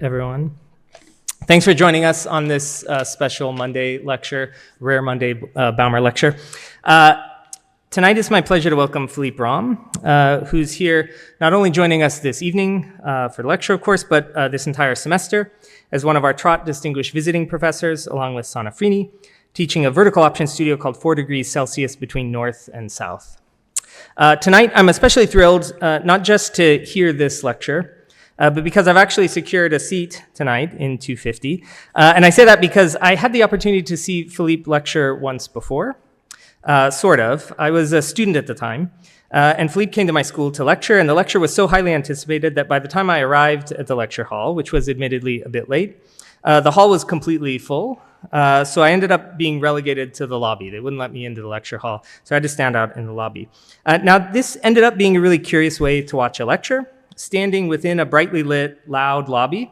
everyone. Thanks for joining us on this special Monday lecture, Rare Monday Baumer Lecture. Tonight it's my pleasure to welcome Philippe Rahm, who's here not only joining us this evening for the lecture, of course, but this entire semester as one of our Trott Distinguished Visiting Professors, along with Sana Frini, teaching a vertical option studio called 4 degrees Celsius between North and South. Tonight I'm especially thrilled not just to hear this lecture, but because I've actually secured a seat tonight in 250. And I say that because I had the opportunity to see Philippe lecture once before, sort of. I was a student at the time, and Philippe came to my school to lecture, and the lecture was so highly anticipated that by the time I arrived at the lecture hall, which was admittedly a bit late, the hall was completely full. So I ended up being relegated to the lobby. They wouldn't let me into the lecture hall, so I had to stand out in the lobby. Now, this ended up being a really curious way to watch a lecture, standing within a brightly lit, loud lobby,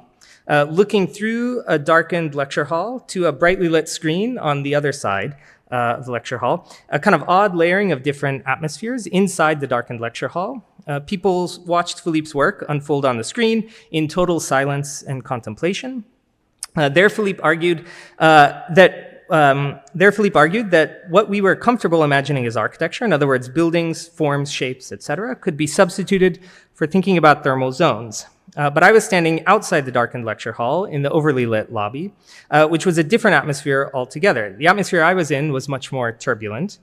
looking through a darkened lecture hall to a brightly lit screen on the other side of the lecture hall, a kind of odd layering of different atmospheres inside the darkened lecture hall. People watched Philippe's work unfold on the screen in total silence and contemplation. There, Philippe argued that what we were comfortable imagining as architecture, in other words, buildings, forms, shapes, etc., could be substituted for thinking about thermal zones. But I was standing outside the darkened lecture hall in the overly lit lobby, which was a different atmosphere altogether. The atmosphere I was in was much more turbulent,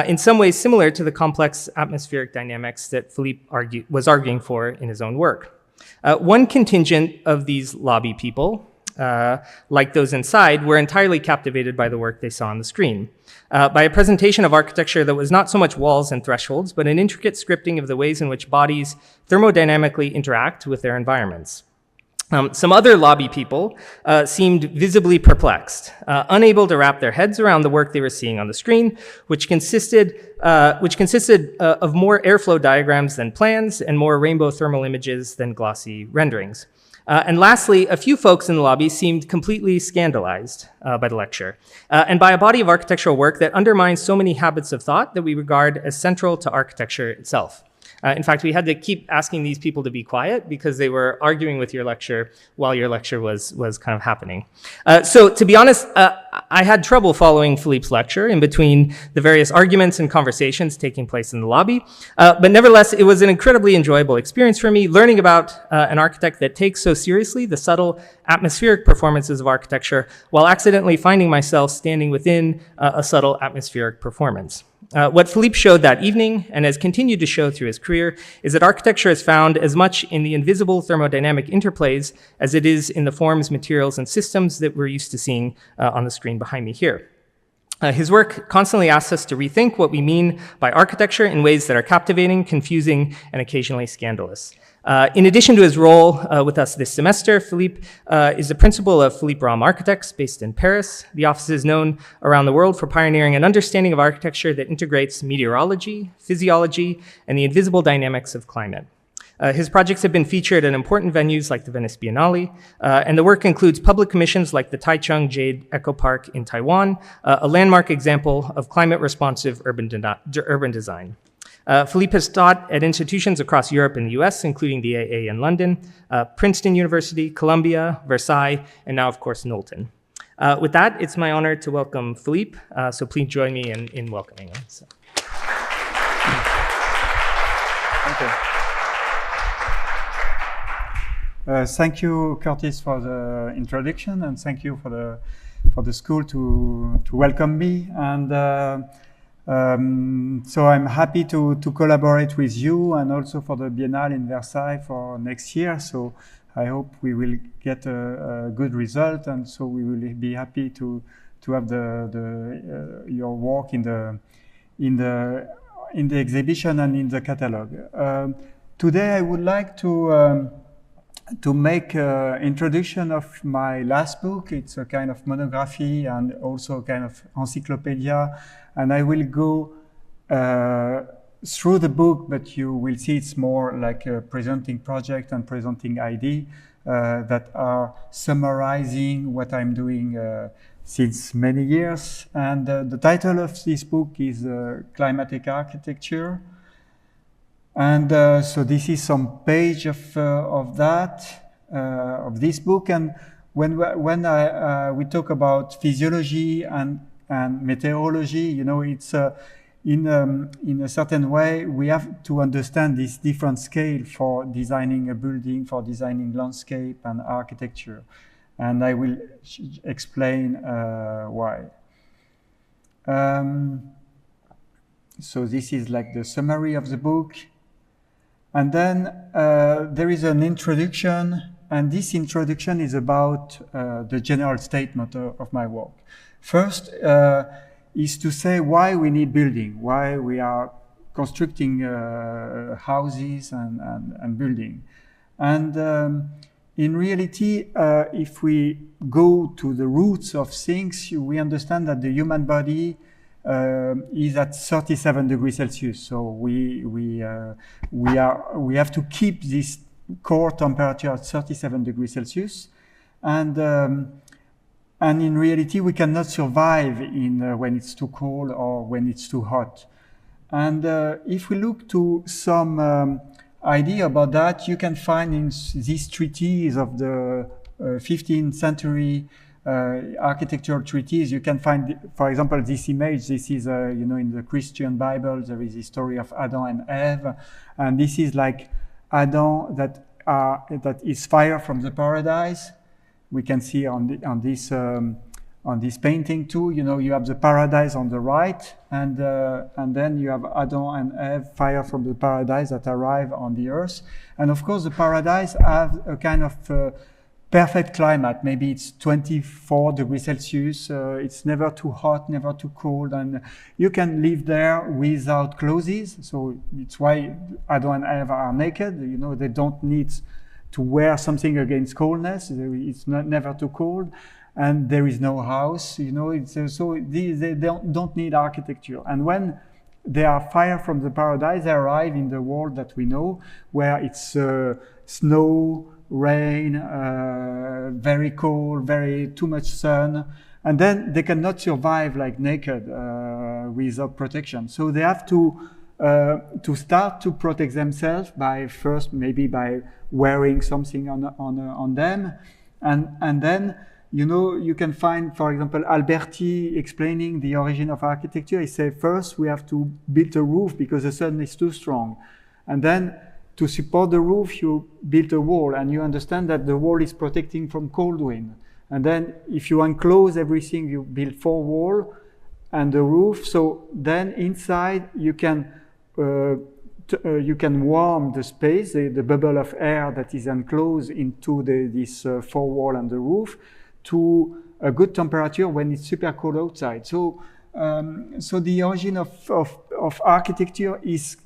in some ways similar to the complex atmospheric dynamics that Philippe was arguing for in his own work. One contingent of these lobby people, like those inside, were entirely captivated by the work they saw on the screen, by a presentation of architecture that was not so much walls and thresholds, but an intricate scripting of the ways in which bodies thermodynamically interact with their environments. Some other lobby people seemed visibly perplexed, unable to wrap their heads around the work they were seeing on the screen, which consisted of more airflow diagrams than plans and more rainbow thermal images than glossy renderings. And lastly, a few folks in the lobby seemed completely scandalized by the lecture and by a body of architectural work that undermines so many habits of thought that we regard as central to architecture itself. In fact, we had to keep asking these people to be quiet because they were arguing with your lecture while your lecture was kind of happening. So to be honest, I had trouble following Philippe's lecture in between the various arguments and conversations taking place in the lobby. But nevertheless, it was an incredibly enjoyable experience for me, learning about an architect that takes so seriously the subtle atmospheric performances of architecture while accidentally finding myself standing within a subtle atmospheric performance. What Philippe showed that evening, and has continued to show through his career, is that architecture is found as much in the invisible thermodynamic interplays as it is in the forms, materials, and systems that we're used to seeing on the screen behind me here. His work constantly asks us to rethink what we mean by architecture in ways that are captivating, confusing, and occasionally scandalous. In addition to his role with us this semester, Philippe is the principal of Philippe Rahm Architects based in Paris. The office is known around the world for pioneering an understanding of architecture that integrates meteorology, physiology, and the invisible dynamics of climate. His projects have been featured at important venues like the Venice Biennale, and the work includes public commissions like the Taichung Jade Eco Park in Taiwan, a landmark example of climate-responsive urban design. Philippe has taught at institutions across Europe and the US, including the AA in London, Princeton University, Columbia, Versailles, and now, of course, Knowlton. With that, it's my honor to welcome Philippe, so please join me in welcoming him. So. Thank you. Thank you, Curtis, for the introduction, and thank you for the school to welcome me. And so I'm happy to collaborate with you, and also for the Biennale in Versailles for next year. So I hope we will get a good result, and so we will be happy to have your work in the exhibition and in the catalog. Today I would like to make an introduction of my last book. It's a kind of monography and also a kind of encyclopedia, and I will go through the book, but you will see it's more like a presenting project and presenting idea that are summarizing what I'm doing since many years. And the title of this book is Climatic Architecture. And so this is some page of that. of this book. And when we talk about physiology and meteorology, you know, it's in a certain way we have to understand this different scale for designing a building, for designing landscape and architecture, and I will explain why. So this is like the summary of the book. And then there is an introduction, and this introduction is about the general statement of my work. First is to say why we need building, why we are constructing houses and building. And in reality, if we go to the roots of things, we understand that the human body is at 37 degrees Celsius. So we have to keep this core temperature at 37 degrees Celsius, and in reality we cannot survive in when it's too cold or when it's too hot. And if we look to some idea about that, you can find in these treaties of the 15th century architectural treaties, you can find, for example, this image. This is, you know, in the Christian Bible, there is the story of Adam and Eve, and this is like Adam that is fire from the paradise. We can see on this painting too. You know, you have the paradise on the right, and then you have Adam and Eve, fire from the paradise, that arrive on the earth. And of course, the paradise has a kind of perfect climate. Maybe it's 24 degrees Celsius. It's never too hot, never too cold, and you can live there without clothes. So it's why Adam and Eve are naked. You know, they don't need to wear something against coldness. It's never too cold, and there is no house. You know, it's so they don't need architecture. And when they are fire from the paradise, they arrive in the world that we know, where it's snow, rain, very cold, too much sun, and then they cannot survive like naked without protection. So they have to start to protect themselves by wearing something on them, and then, you know, you can find, for example, Alberti explaining the origin of architecture. He said first we have to build a roof because the sun is too strong, and then to support the roof, you build a wall, and you understand that the wall is protecting from cold wind. And then if you enclose everything, you build 4 walls and the roof. So then inside you can warm the space, the bubble of air that is enclosed into this 4 wall and the roof, to a good temperature when it's super cold outside. So the origin of architecture is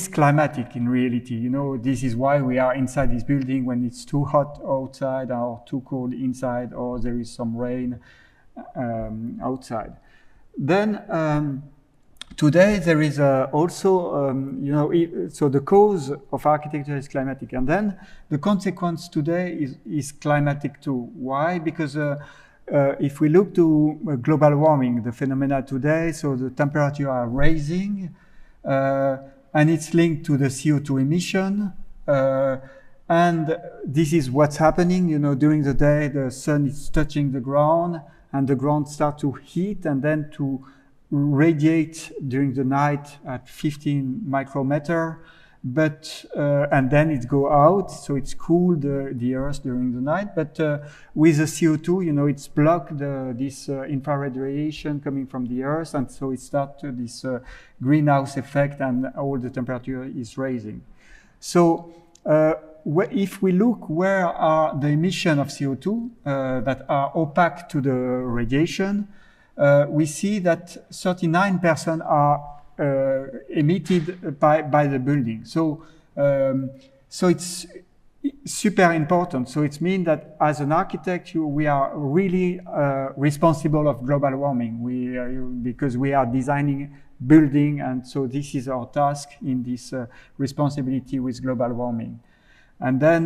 climatic in reality. You know, this is why we are inside this building when it's too hot outside or too cold inside, or there is some rain outside. Then today there is also, you know, so the cause of architecture is climatic, and then the consequence today is climatic too. Why? Because if we look to global warming, the phenomena today, so the temperature are rising, and it's linked to the CO2 emission, and this is what's happening. You know, during the day the sun is touching the ground, and the ground starts to heat and then to radiate during the night at 15 micrometer, but and then it go out, so it's cooled the earth during the night. But with the CO2, you know, it's blocked this infrared radiation coming from the earth, and so it starts this greenhouse effect, and all the temperature is rising. So if we look where are the emission of CO2 that are opaque to the radiation, we see that 39% are emitted by the building. So it's super important. So it means that as an architect, we are really responsible of global warming. Because we are designing building, and so this is our task in this responsibility with global warming. And then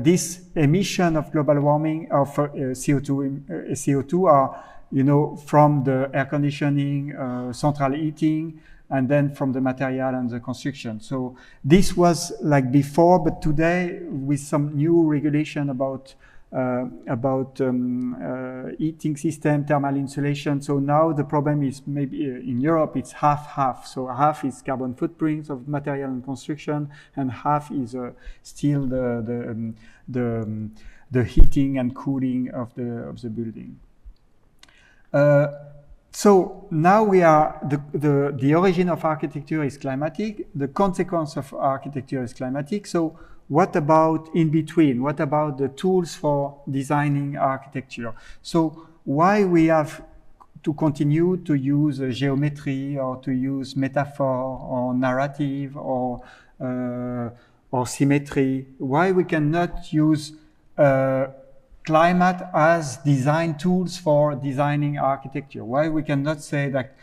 this emission of global warming of CO2 are, you know, from the air conditioning, central heating, and then from the material and the construction. So this was like before, but today with some new regulation about heating system, thermal insulation. So now the problem is maybe in Europe it's half-half. So half is carbon footprints of material and construction, and half is still the heating and cooling of the building. So now we are, the origin of architecture is climatic, the consequence of architecture is climatic. So what about in between? What about the tools for designing architecture? So why we have to continue to use geometry or to use metaphor or narrative or symmetry? Why we cannot use climate as design tools for designing architecture? Why we cannot say that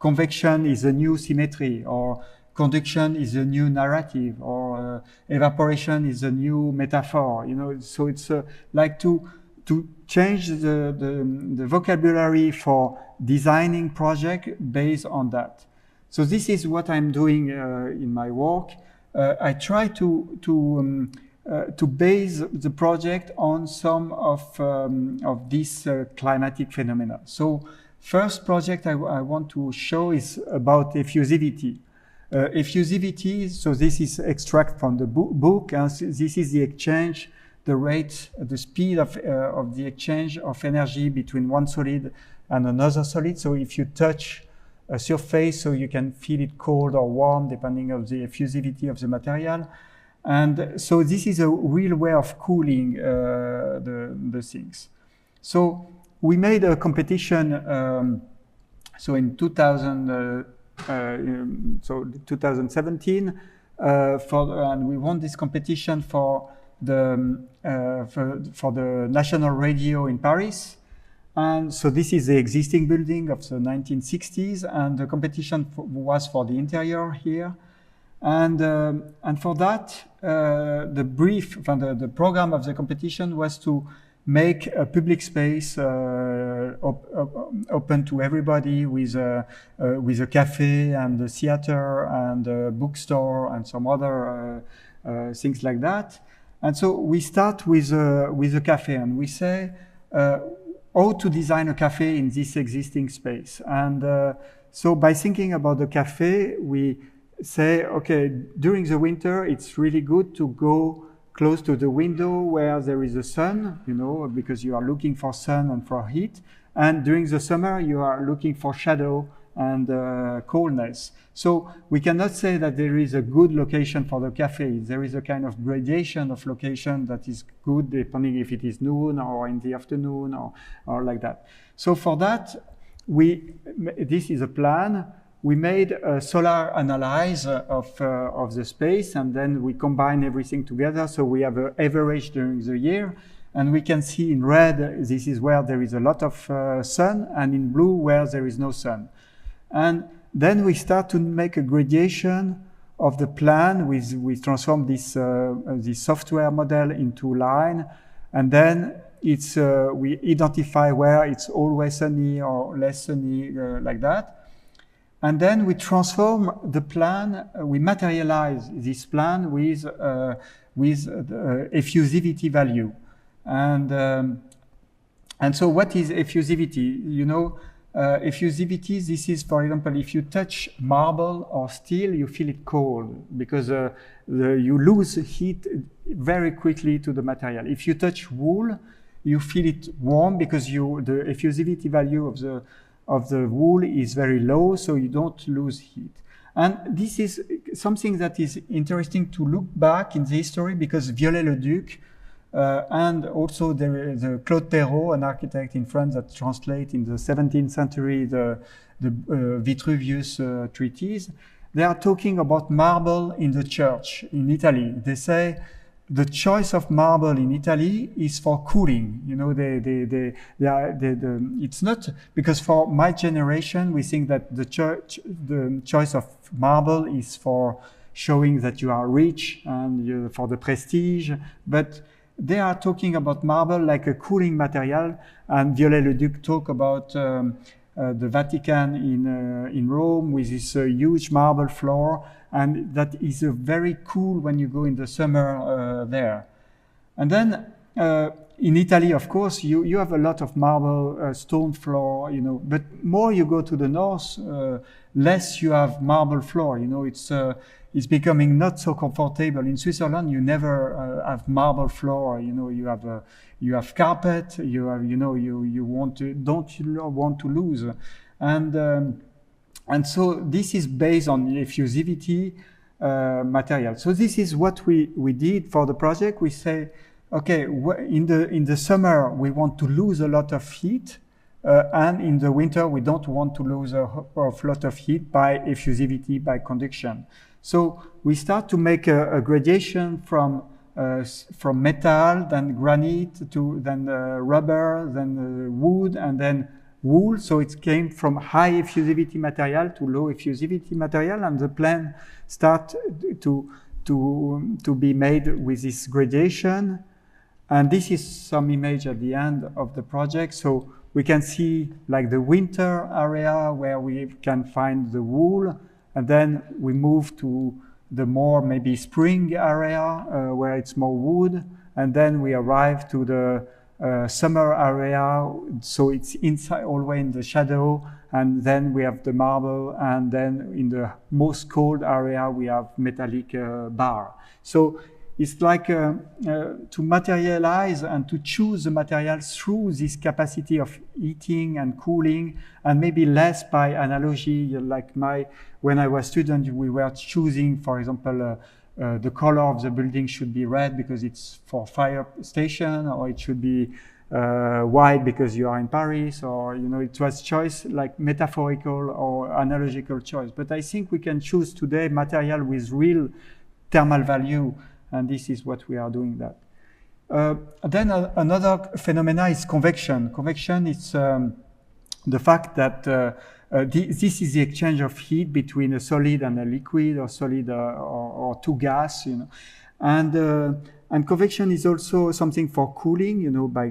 convection is a new symmetry, or conduction is a new narrative, or evaporation is a new metaphor? You know, so it's like to change the vocabulary for designing project based on that. So this is what I'm doing in my work. I try to base the project on some of these climatic phenomena. So first project I want to show is about effusivity. Effusivity, so this is extract from the book, and this is the exchange, the rate, the speed of the exchange of energy between one solid and another solid. So if you touch a surface, so you can feel it cold or warm depending on the effusivity of the material. And so this is a real way of cooling the things. So we made a competition, so in 2017, and we won this competition for the national radio in Paris. And so this is the existing building of the 1960s, and the competition was for the interior here. And for that, the brief from the program of the competition was to make a public space open to everybody with a cafe and a theater and a bookstore and some other things like that. And so we start with a cafe, and we say how to design a cafe in this existing space. And so by thinking about the cafe, we say, okay, during the winter, it's really good to go close to the window where there is a sun, you know, because you are looking for sun and for heat. And during the summer, you are looking for shadow and coldness. So we cannot say that there is a good location for the cafe. There is a kind of gradation of location that is good depending if it is noon or in the afternoon or like that. So for that, this is a plan. We made a solar analysis of the space, and then we combine everything together. So we have an average during the year, and we can see in red, this is where there is a lot of sun, and in blue, where there is no sun. And then we start to make a gradation of the plan. We transform this software model into line, and then we identify where it's always sunny or less sunny, like that. And then we transform the plan, we materialize this plan with the effusivity value. And so what is effusivity? You know, effusivity, this is, for example, if you touch marble or steel, you feel it cold because you lose heat very quickly to the material. If you touch wool, you feel it warm because the effusivity value of the wool is very low, so you don't lose heat. And this is something that is interesting to look back in the history, because Viollet-le-Duc and also the Claude Perrault, an architect in France that translates in the 17th century the Vitruvius treatise, they are talking about marble in the church in Italy. They say the choice of marble in Italy is for cooling. You know, it's not, because for my generation, we think that the choice of marble is for showing that you are rich and for the prestige, but they are talking about marble like a cooling material, and Viollet-le-Duc talk about the Vatican in Rome with this huge marble floor, and that is very cool when you go in the summer there. And then in Italy, of course, you have a lot of marble stone floor, you know, but more you go to the north, less you have marble floor. You know, it's becoming not so comfortable. In Switzerland, you never have marble floor. You know, you have carpet. You have, you know, you don't want to lose, and so this is based on effusivity material. So this is what we did for the project. We say, okay, in the summer we want to lose a lot of heat, and in the winter we don't want to lose a lot of heat by effusivity, by conduction. So we start to make a gradation from metal, then granite, to then rubber, then wood, and then wool. So it came from high effusivity material to low effusivity material, and the plan start to be made with this gradation. And this is some image at the end of the project. So we can see like the winter area where we can find the wool, and then we move to the more maybe spring area where it's more wood, and then we arrive to the summer area, so it's inside, always in the shadow, and then we have the marble, and then in the most cold area we have metallic bar. So it's like to materialize and to choose the materials through this capacity of heating and cooling, and maybe less by analogy. Like when I was student, we were choosing, for example, the color of the building should be red because it's for fire station, or it should be white because you are in Paris, or, you know, it was choice like metaphorical or analogical choice. But I think we can choose today material with real thermal value, and this is what we are doing that. Then another phenomena is convection. Convection is the fact that this is the exchange of heat between a solid and a liquid, or solid or two gas, you know. And convection is also something for cooling, you know, by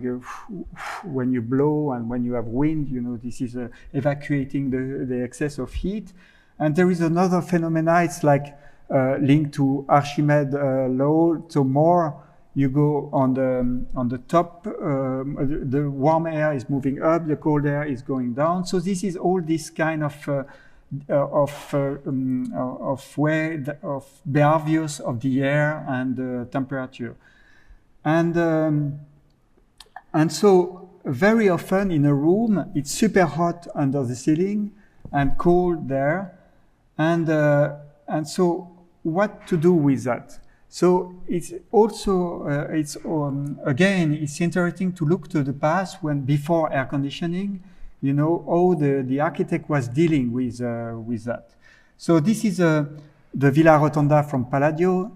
when you blow and when you have wind, you know, this is evacuating the excess of heat. And there is another phenomena, it's like linked to Archimedes law. So more you go on the top, the warm air is moving up, the cold air is going down. So this is all this kind of behaviors of the air and the temperature, and so very often in a room it's super hot under the ceiling and cold there, and so what to do with that? So it's also again it's interesting to look to the past, when before air conditioning, you know, how the architect was dealing with that. So this is the Villa Rotonda from Palladio,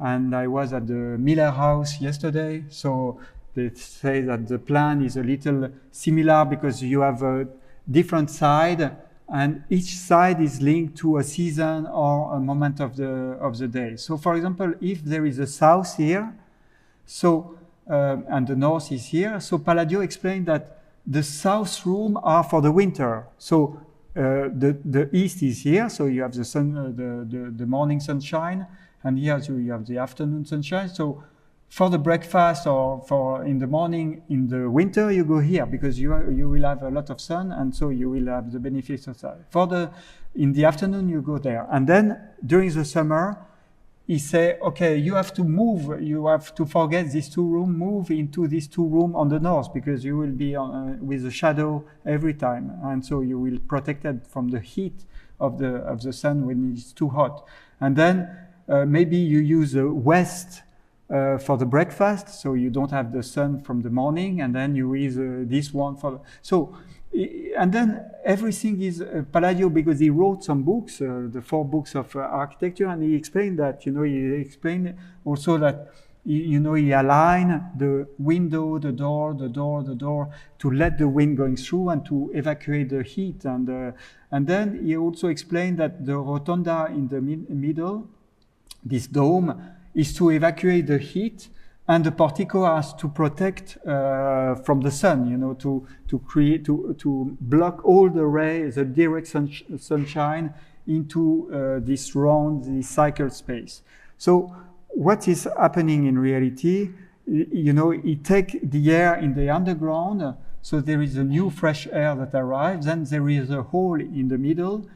and I was at the Miller House yesterday. So they say that the plan is a little similar because you have a different side, and each side is linked to a season or a moment of the day. So, for example, if there is a south here, so and the north is here, so Palladio explained that the south room are for the winter. So the east is here, so you have the sun, the morning sunshine, and here you have the afternoon sunshine. So for the breakfast or for in the morning in the winter, you go here because you will have a lot of sun, and so you will have the benefits of that. In the afternoon, you go there, and then during the summer, he say, okay, you have to move, you have to forget these two rooms, move into these two rooms on the north, because you will be with the shadow every time, and so you will protected from the heat of the sun when it's too hot. And then maybe you use the west for the breakfast, so you don't have the sun from the morning, and then you use this one for and then everything is Palladio, because he wrote some books, the 4 books of architecture, and he explained that, you know, he explained also that, you know, he aligned the window, the door to let the wind going through and to evacuate the heat. And then he also explained that the rotunda in the middle, this dome, is to evacuate the heat, And the portico has to protect from the sun, you know, to block all the rays, the direct sunshine into this round, this cycle space. So what is happening in reality, you know, it takes the air in the underground, so there is a new fresh air that arrives, then there is a hole in the middle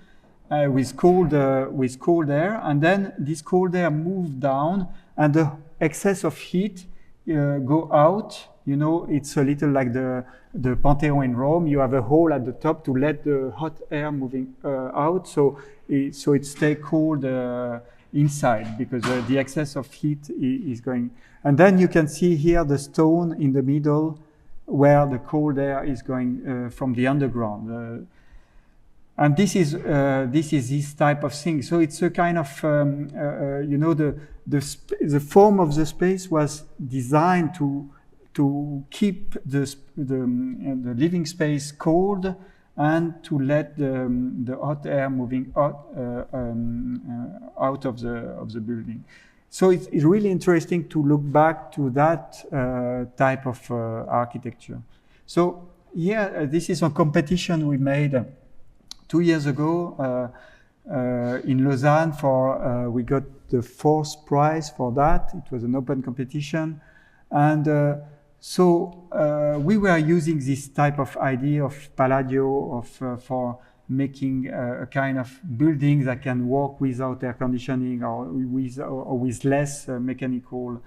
with cold air, and then this cold air moves down, and the excess of heat go out. You know, it's a little like the Pantheon in Rome. You have a hole at the top to let the hot air moving out, so it stays cold inside, because the excess of heat is going. And then you can see here the stone in the middle where the cold air is going from the underground. And this is this type of thing. So it's a kind of, you know, the form of the space was designed to keep the living space cold and to let the hot air moving out of the building. So it's really interesting to look back to that type of architecture. So here, this is a competition we made 2 years ago in Lausanne for, we got the 4th prize for that. It was an open competition. And so we were using this type of idea of Palladio for making a kind of building that can work without air conditioning or with less mechanical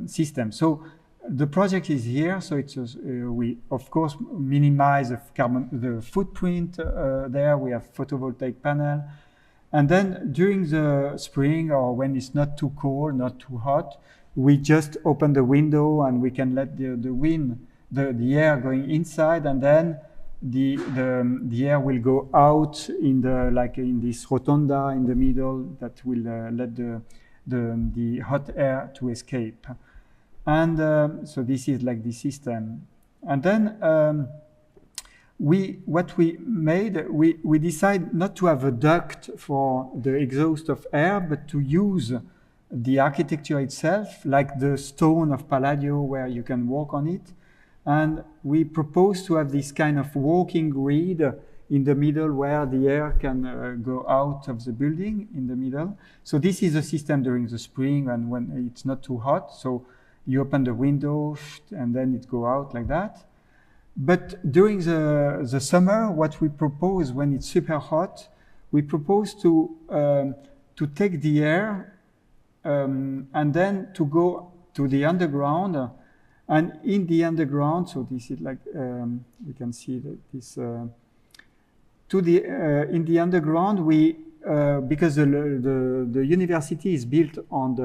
system. So the project is here, so it's we of course minimize the footprint there. We have photovoltaic panel, and then during the spring or when it's not too cold, not too hot, we just open the window and we can let the wind, the air going inside, and then the air will go out in the like in this rotunda in the middle that will let the hot air to escape. And so this is like the system. And then what we made, we decided not to have a duct for the exhaust of air, but to use the architecture itself, like the stone of Palladio where you can walk on it. And we propose to have this kind of walking grid in the middle where the air can go out of the building in the middle. So this is a system during the spring and when it's not too hot. So you open the window and then it go out like that. But during the summer, what we propose when it's super hot, we propose to take the air and then to go to the underground. And in the underground, so this is like, you can see that this, in the underground, we, because the university is built on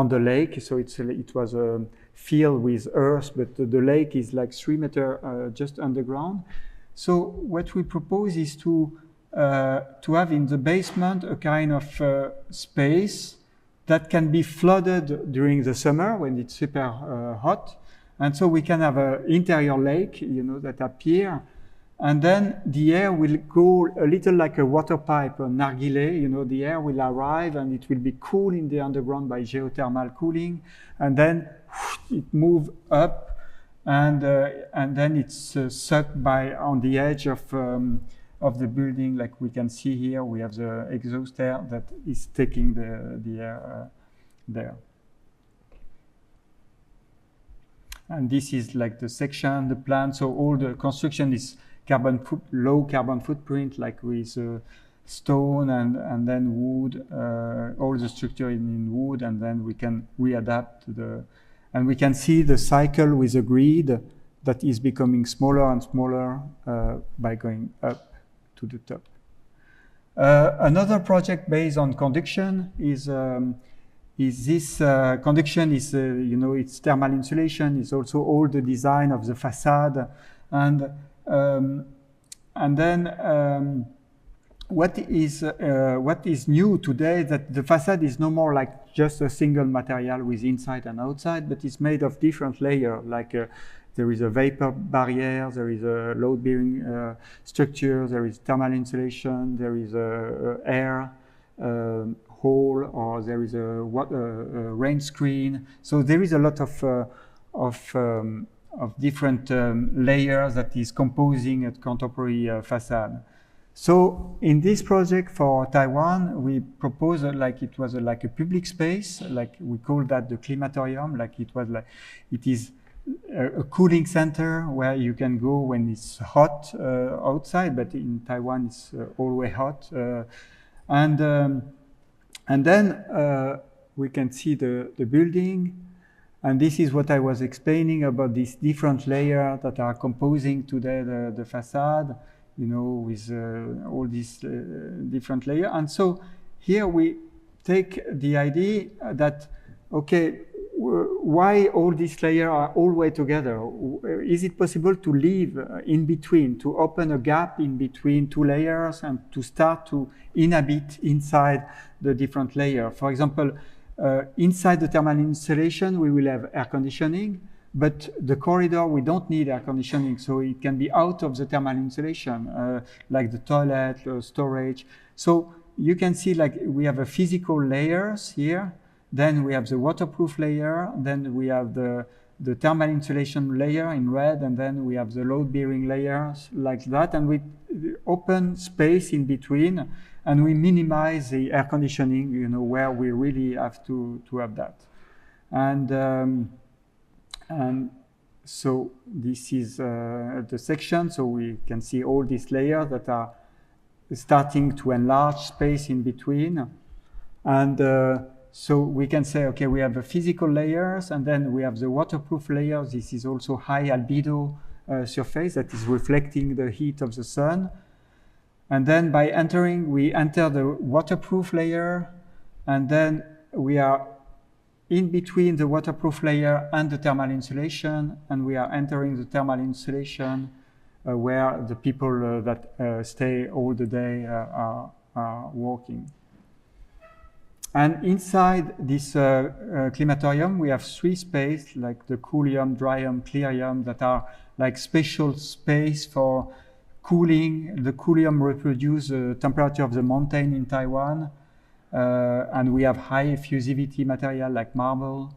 the lake, so it was filled with earth, but the lake is like 3 meters just underground. So what we propose is to have in the basement a kind of space that can be flooded during the summer when it's super hot. And so we can have an interior lake, you know, that appear. And then the air will go a little like a water pipe, a nargile, you know, the air will arrive and it will be cool in the underground by geothermal cooling. And then it moves up and then it's sucked by on the edge of the building, like we can see here. We have the exhaust air that is taking the air there. And this is like the section, the plan. So all the construction is low carbon footprint, like with stone and then wood. All the structure in wood, and then we can readapt and we can see the cycle with a grid that is becoming smaller and smaller by going up to the top. Another project based on conduction is this conduction is, you know, it's thermal insulation. It's also all the design of the facade. And then what is new today, that the facade is no more like just a single material with inside and outside, but it's made of different layers, like there is a vapor barrier, there is a load-bearing structure, there is thermal insulation, there is air hole, or there is a rain screen. So there is a lot of different layers that is composing a contemporary facade. So in this project for Taiwan, we proposed like it was like a public space, like we call that the climatorium, like it was like it is a cooling center where you can go when it's hot outside, but in Taiwan it's always hot, and then we can see the building. And this is what I was explaining about these different layers that are composing today the facade, you know, with all these different layers. And so here we take the idea that, okay, why all these layers are always together? Is it possible to live in between, to open a gap in between two layers and to start to inhabit inside the different layers? For example, inside the thermal installation, we will have air conditioning, but the corridor, we don't need air conditioning, so it can be out of the thermal insulation, like the toilet, storage. So you can see like we have a physical layers here, then we have the waterproof layer, then we have the thermal insulation layer in red, and then we have the load-bearing layers like that, and we open space in between, and we minimize the air conditioning, you know, where we really have to have that. And so this is the section, so we can see all these layers that are starting to enlarge space in between. And so we can say, okay, we have the physical layers, and then we have the waterproof layers. This is also high albedo surface that is reflecting the heat of the sun. And then by entering, we enter the waterproof layer, and then we are in between the waterproof layer and the thermal insulation, and we are entering the thermal insulation where the people that stay all the day are working. And inside this climatorium, we have three spaces, like the coolium, dryum, clearium, that are like special space for cooling. The coolium reproduces the temperature of the mountain in Taiwan, and we have high effusivity material like marble.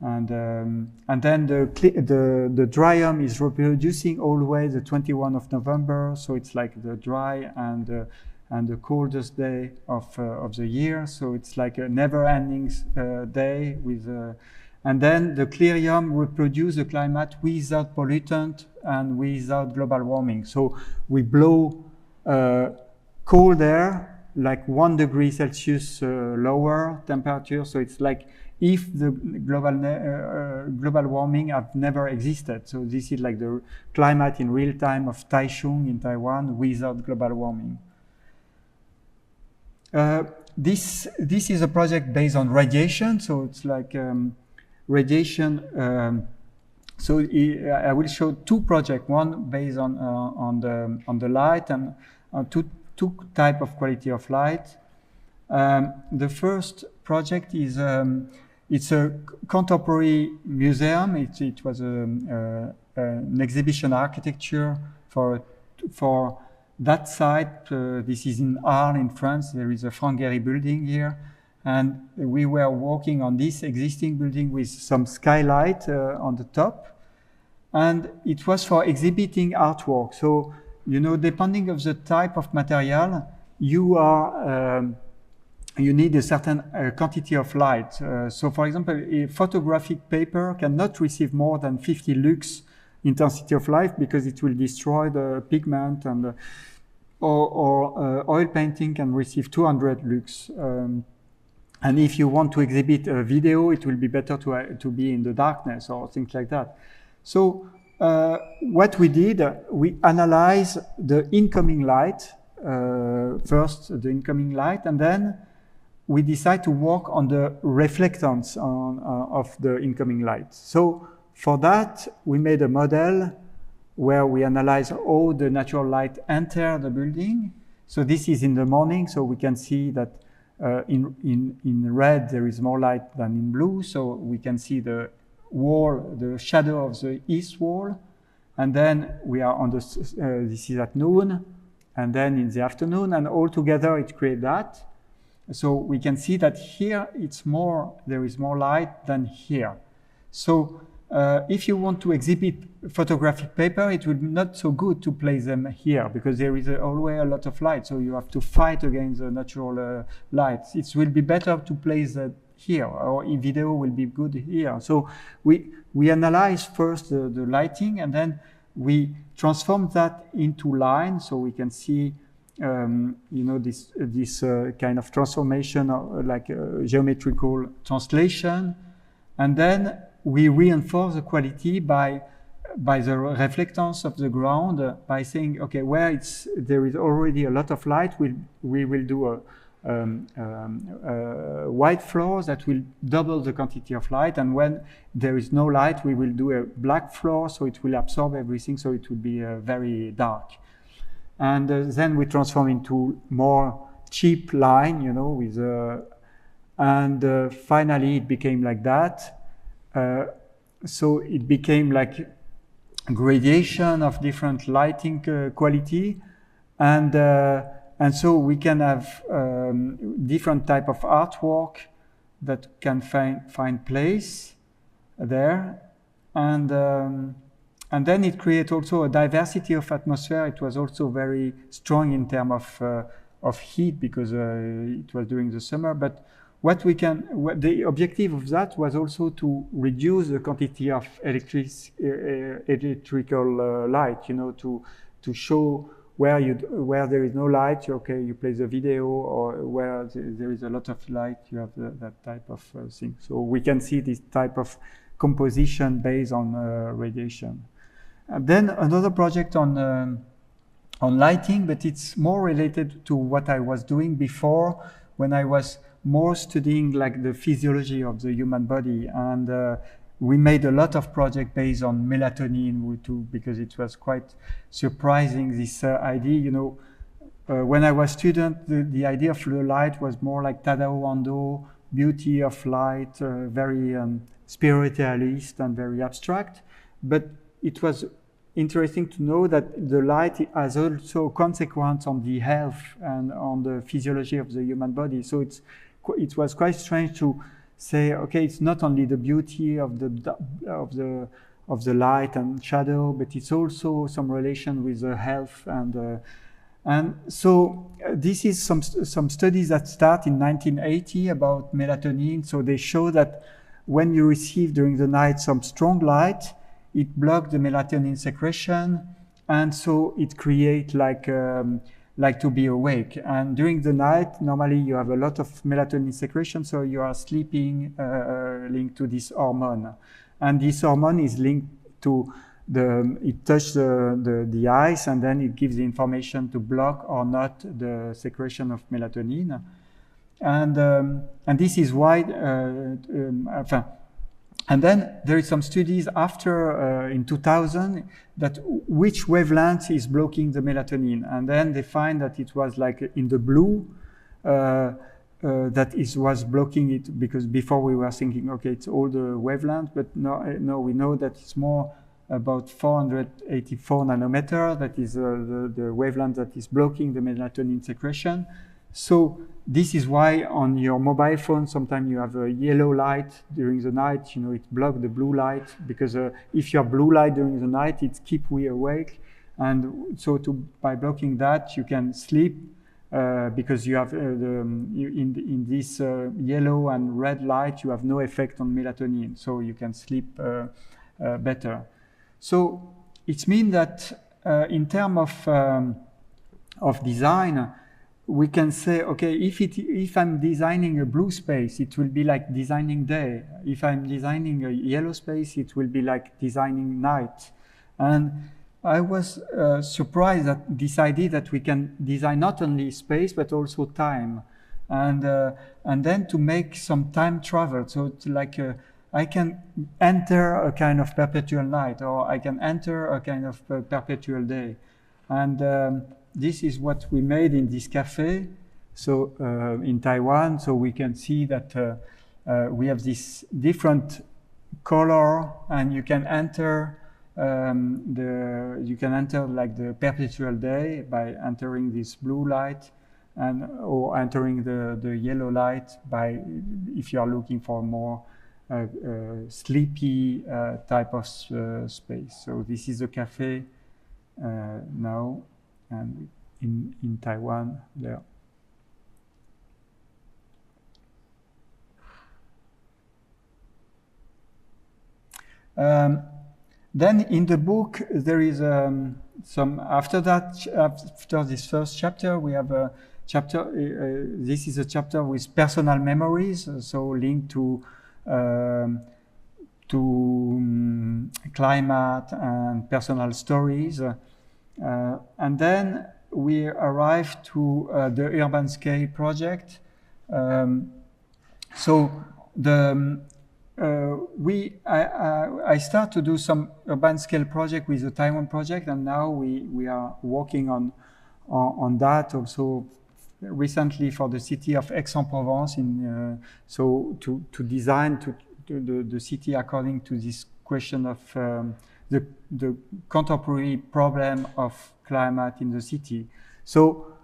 And then the dryum is reproducing always the 21 of November, so it's like the dry and the coldest day of the year. So it's like a never-ending day with. And then the clearium reproduces the climate without pollutant and without global warming. So we blow cold air, like 1 degree Celsius lower temperature. So it's like if the global warming have never existed. So this is like the climate in real time of Taichung in Taiwan without global warming. This is a project based on radiation. So it's like radiation. So I will show two projects. One based on the light, and two type of quality of light. The first project is it's a contemporary museum. It was an exhibition architecture for that site. This is in Arles in France. There is a Frank Gehry building here. And we were working on this existing building with some skylight on the top. And it was for exhibiting artwork. So, you know, depending of the type of material, you need a certain quantity of light. So, for example, a photographic paper cannot receive more than 50 lux intensity of light because it will destroy the pigment, and or oil painting can receive 200 lux. And if you want to exhibit a video, it will be better to be in the darkness or things like that. So what we did, we analyzed the incoming light, first the incoming light, and then we decide to work on the reflectance of the incoming light. So for that, we made a model where we analyze how the natural light enter the building. So this is in the morning, so we can see that in red there is more light than in blue, so we can see the wall, the shadow of the east wall, and then we are on the this is at noon, and then in the afternoon, and all together it creates that. So we can see that here there is more light than here. So if you want to exhibit photographic paper, it would not so good to place them here because there is always a lot of light. So you have to fight against the natural light. It will be better to place here, or in video will be good here. So we analyze first the lighting, and then we transform that into line, so we can see this kind of transformation, like geometrical translation, and then we reinforce the quality by the reflectance of the ground, by saying, okay, where there is already a lot of light, we will do a white floor that will double the quantity of light, and when there is no light, we will do a black floor, so it will absorb everything, so it will be very dark. And then we transform into more cheap line, and finally it became like that. So it became like gradation of different lighting quality, and so we can have different type of artwork that can find place there, and then it creates also a diversity of atmosphere. It was also very strong in terms of heat because it was during the summer. But the objective of that was also to reduce the quantity of electrical light. To show where there is no light, you play the video, or where there is a lot of light, you have that type of thing. So we can see this type of composition based on radiation. And then another project on lighting, but it's more related to what I was doing before, when I was more studying like the physiology of the human body, and we made a lot of projects based on melatonin too, because it was quite surprising, this idea. When I was student, the idea of the light was more like Tadao Ando, beauty of light, very spiritualist and very abstract. But it was interesting to know that the light has also consequence on the health and on the physiology of the human body. So it was quite strange to say, okay, it's not only the beauty of the light and shadow, but it's also some relation with the health, and so this is some studies that start in 1980 about melatonin. So they show that when you receive during the night some strong light, it blocks the melatonin secretion, and so it creates like to be awake. And during the night, normally you have a lot of melatonin secretion, so you are sleeping linked to this hormone. And this hormone is linked to it touches the eyes, and then it gives the information to block or not the secretion of melatonin. And this is why, and then there is some studies after in 2000 that which wavelength is blocking the melatonin, and then they find that it was like in the blue that was blocking it, because before we were thinking, okay, it's all the wavelength, but no, we know that it's more about 484 nanometer. That is the wavelength that is blocking the melatonin secretion. So this is why on your mobile phone, sometimes you have a yellow light during the night. It blocks the blue light, because if you have blue light during the night, it keeps we awake. And so by blocking that, you can sleep, because you have in this yellow and red light, you have no effect on melatonin, so you can sleep better. So it means that in terms of design, we can say, okay, if I'm designing a blue space, it will be like designing day. If I'm designing a yellow space, it will be like designing night. And I was surprised at this idea that we can design not only space, but also time. And then to make some time travel. So it's like I can enter a kind of perpetual night, or I can enter a kind of perpetual day. And this is what we made in this cafe, so in Taiwan. So we can see that we have this different color, and you can enter like the perpetual day by entering this blue light, or entering the yellow light if you are looking for more sleepy type of space. So this is a cafe now, and in Taiwan there. Then in the book there is some, after this first chapter, we have a chapter, this is a chapter with personal memories, so linked to climate and personal stories. And then we arrive to the Urban Scale project. So I start to do some urban scale project with the Taiwan project, and now we are working on that also recently for the city of Aix-en-Provence. So to design the city according to this question of the contemporary problem of climate in the city. So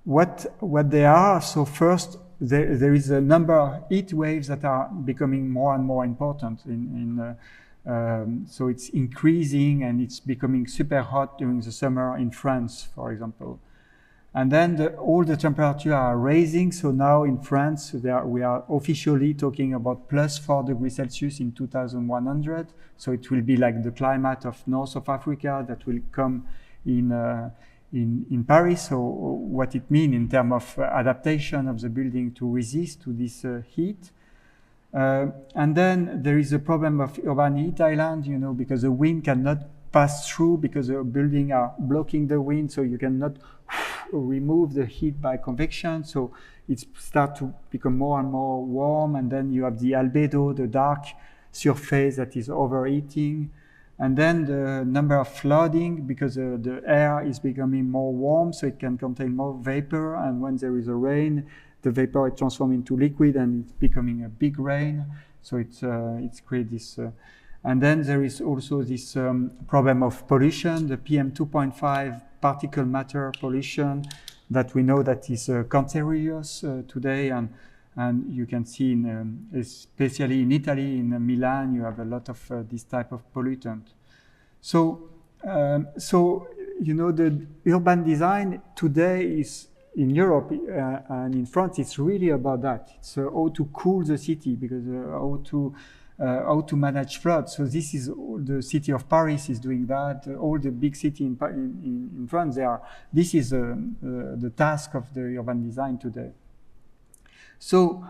what they are? So first, there is a number of heat waves that are becoming more and more important. So it's increasing, and it's becoming super hot during the summer in France, for example. And then all the temperatures are rising. So now in France, we are officially talking about +4 degrees Celsius in 2100. So it will be like the climate of north of Africa that will come in Paris. So what it means in terms of adaptation of the building to resist to this heat. And then there is a problem of urban heat island, because the wind cannot pass through because the buildings are blocking the wind, so you cannot remove the heat by convection. So it starts to become more and more warm, and then you have the albedo, the dark surface that is overheating. And then the number of flooding, because the air is becoming more warm, so it can contain more vapor. And when there is a rain, the vapor is transformed into liquid, and it's becoming a big rain. So it's create this. And then there is also this problem of pollution, the PM 2.5 particle matter pollution, that we know that is cancerous today. And you can see, especially in Italy, in Milan, you have a lot of this type of pollutant. So the urban design today is in Europe and in France. It's really about that. It's how to cool the city, because how to manage floods. So this is the city of Paris is doing that. All the big city in France, this is the task of the urban design today. So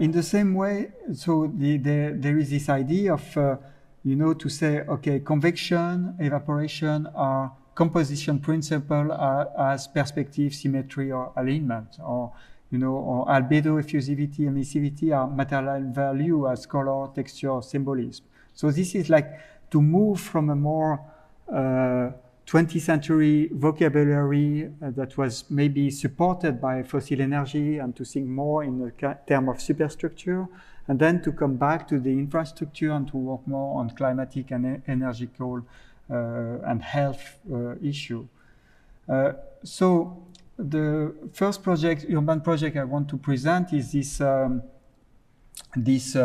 in the same way, so there is this idea of, to say, okay, convection, evaporation are composition principle as perspective, symmetry, or alignment, or albedo, effusivity, emissivity are material value as color, texture, symbolism. So this is like to move from a more 20th century vocabulary that was maybe supported by fossil energy, and to think more in the term of superstructure, and then to come back to the infrastructure and to work more on climatic and energetical and health issue. So the first urban project I want to present is this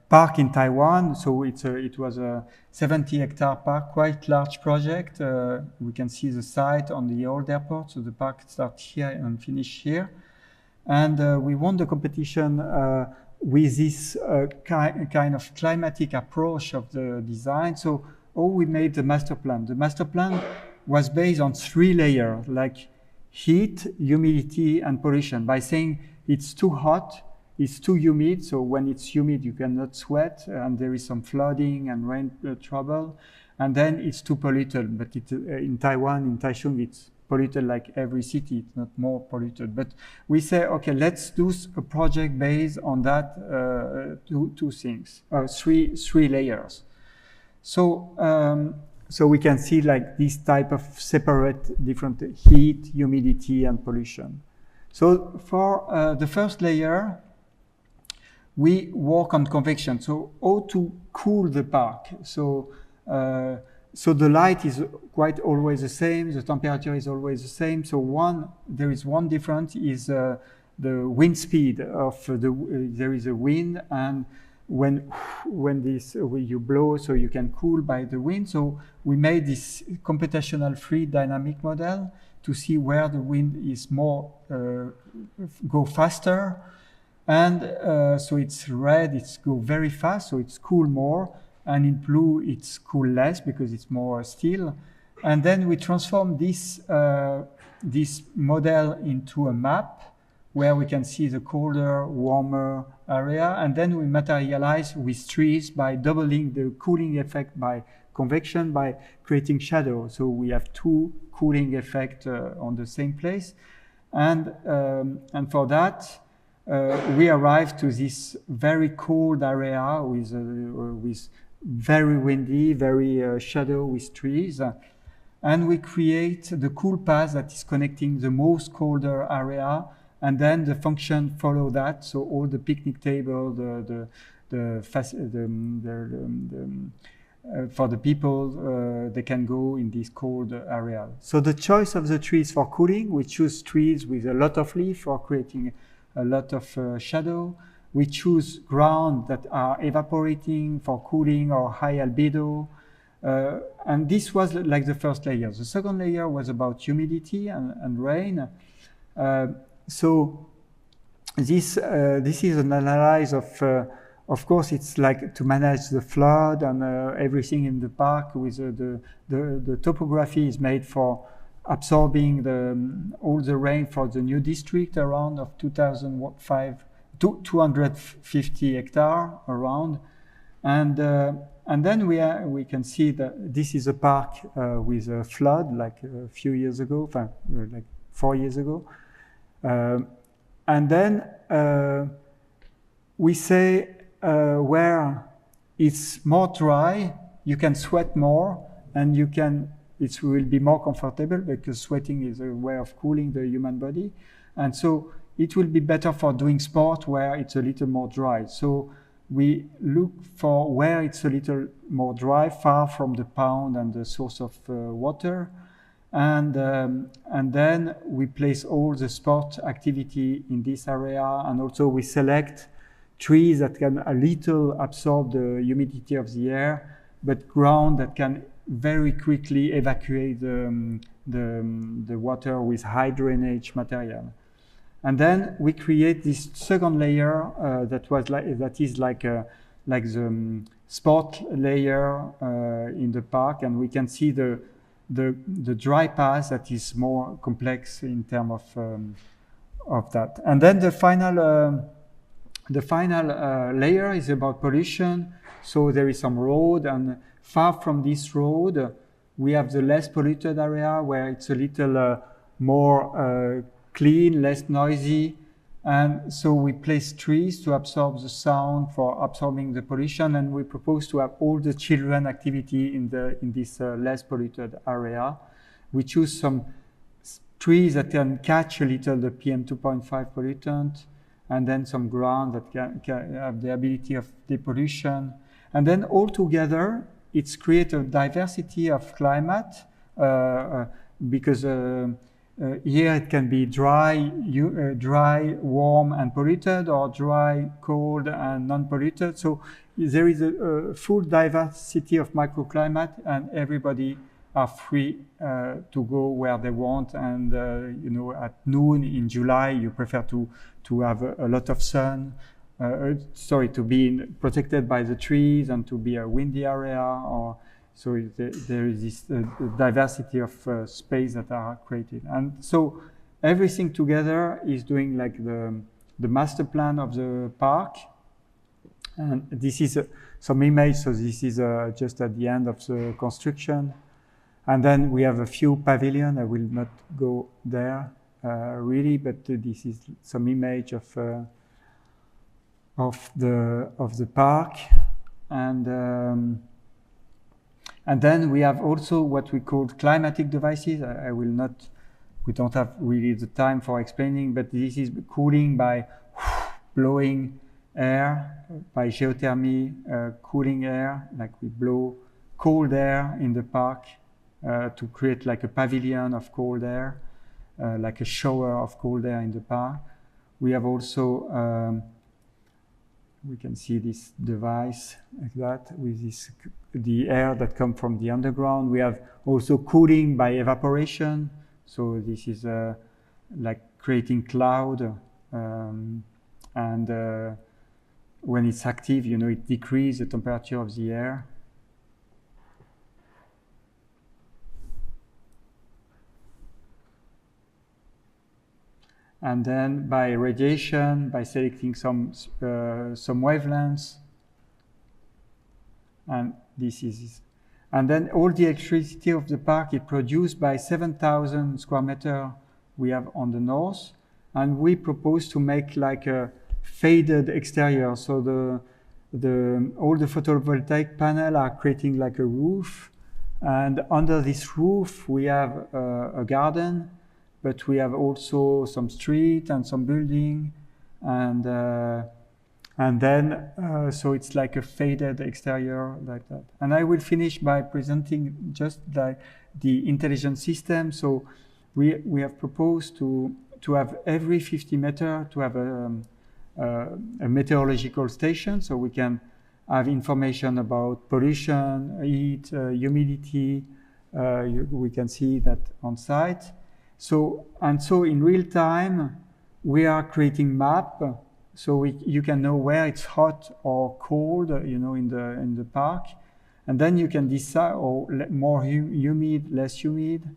park in Taiwan. So it was a 70-hectare park, quite large project. We can see the site on the old airport. So the park starts here and finishes here. And we won the competition with this kind of climatic approach of the design. So we made the master plan. The master plan was based on 3 layers, like heat, humidity, and pollution, by saying it's too hot, it's too humid. So when it's humid, you cannot sweat, and there is some flooding and rain trouble. And then it's too polluted. But in Taiwan, in Taichung, it's polluted like every city. It's not more polluted. But we say, okay, let's do a project based on that two things, 3 layers. So we can see like this type of separate different heat, humidity, and pollution. So for the first layer, we work on convection. So how to cool the park. So so the light is quite always the same, the temperature is always the same. So there is one difference is the wind speed of there is a wind, and when you blow, so you can cool by the wind. So we made this computational free dynamic model to see where the wind is more go faster, and so it's red, it's go very fast, so it's cool more. And in blue, it's cool less because it's more still. And then we transform this model into a map where we can see the colder, warmer area. And then we materialize with trees by doubling the cooling effect by convection by creating shadow. So we have two cooling effects on the same place. And for that, we arrive to this very cold area with very windy, very shadow with trees. And we create the cool path that is connecting the most colder area. And then the function follow that. So all the picnic table, for the people, they can go in this cold area. So the choice of the trees for cooling, we choose trees with a lot of leaf for creating a lot of shadow. We choose ground that are evaporating for cooling or high albedo. And this was like the first layer. The second layer was about humidity and rain. So this is an analysis of course, it's like to manage the flood and everything in the park with the topography is made for absorbing all the rain for the new district around of 250 hectares around. And then we can see that this is a park with a flood like a few years ago, like 4 years ago. And then we say where it's more dry, you can sweat more, and it will be more comfortable because sweating is a way of cooling the human body. And so it will be better for doing sport where it's a little more dry. So we look for where it's a little more dry, far from the pond and the source of water. And then we place all the sport activity in this area, and also we select trees that can a little absorb the humidity of the air, but ground that can very quickly evacuate the water with high drainage material. And then we create this second layer that is like the sport layer in the park, and we can see the dry path that is more complex in terms of that. And then the final layer is about pollution. So there is some road, and far from this road, we have the less polluted area where it's a little more clean, less noisy. And so we place trees to absorb the sound for absorbing the pollution, and we propose to have all the children activity in this less polluted area. We choose some trees that can catch a little the PM 2.5 pollutant, and then some ground that can have the ability of depollution. And then all together, it's create a diversity of climate because here it can be dry, warm and polluted, or dry, cold and non-polluted. So there is a full diversity of microclimate, and everybody are free to go where they want. And at noon in July, you prefer to have a lot of sun. To be protected by the trees and to be a windy area, or so there is this diversity of space that are created. And so everything together is doing like the master plan of the park. And this is some image. So this is just at the end of the construction. And then we have a few pavilions. I will not go there really, but this is some image of the park. And then we have also what we call climatic devices. We don't have really the time for explaining, but this is cooling by blowing air, by geothermy, cooling air, like we blow cold air in the park to create like a pavilion of cold air, like a shower of cold air in the park. We have also, we can see this device like that with this, the air that comes from the underground. We have also cooling by evaporation. So this is like creating cloud, and when it's active, you know, it decreases the temperature of the air. And then by radiation, by selecting some wavelengths, and this is, and then all the electricity of the park is produced by 7,000 square meter we have on the north, and we propose to make like a faded exterior. So all the photovoltaic panel are creating like a roof, and under this roof we have a garden, but we have also some street and some building, and then so it's like a faded exterior like that. And I will finish by presenting just the intelligent system. So we have proposed to have every 50 meters to have a meteorological station, so we can have information about pollution, heat, humidity. We can see that on site. So in real time, we are creating map, so you can know where it's hot or cold, you know, in the park, and then you can decide, or more humid, less humid,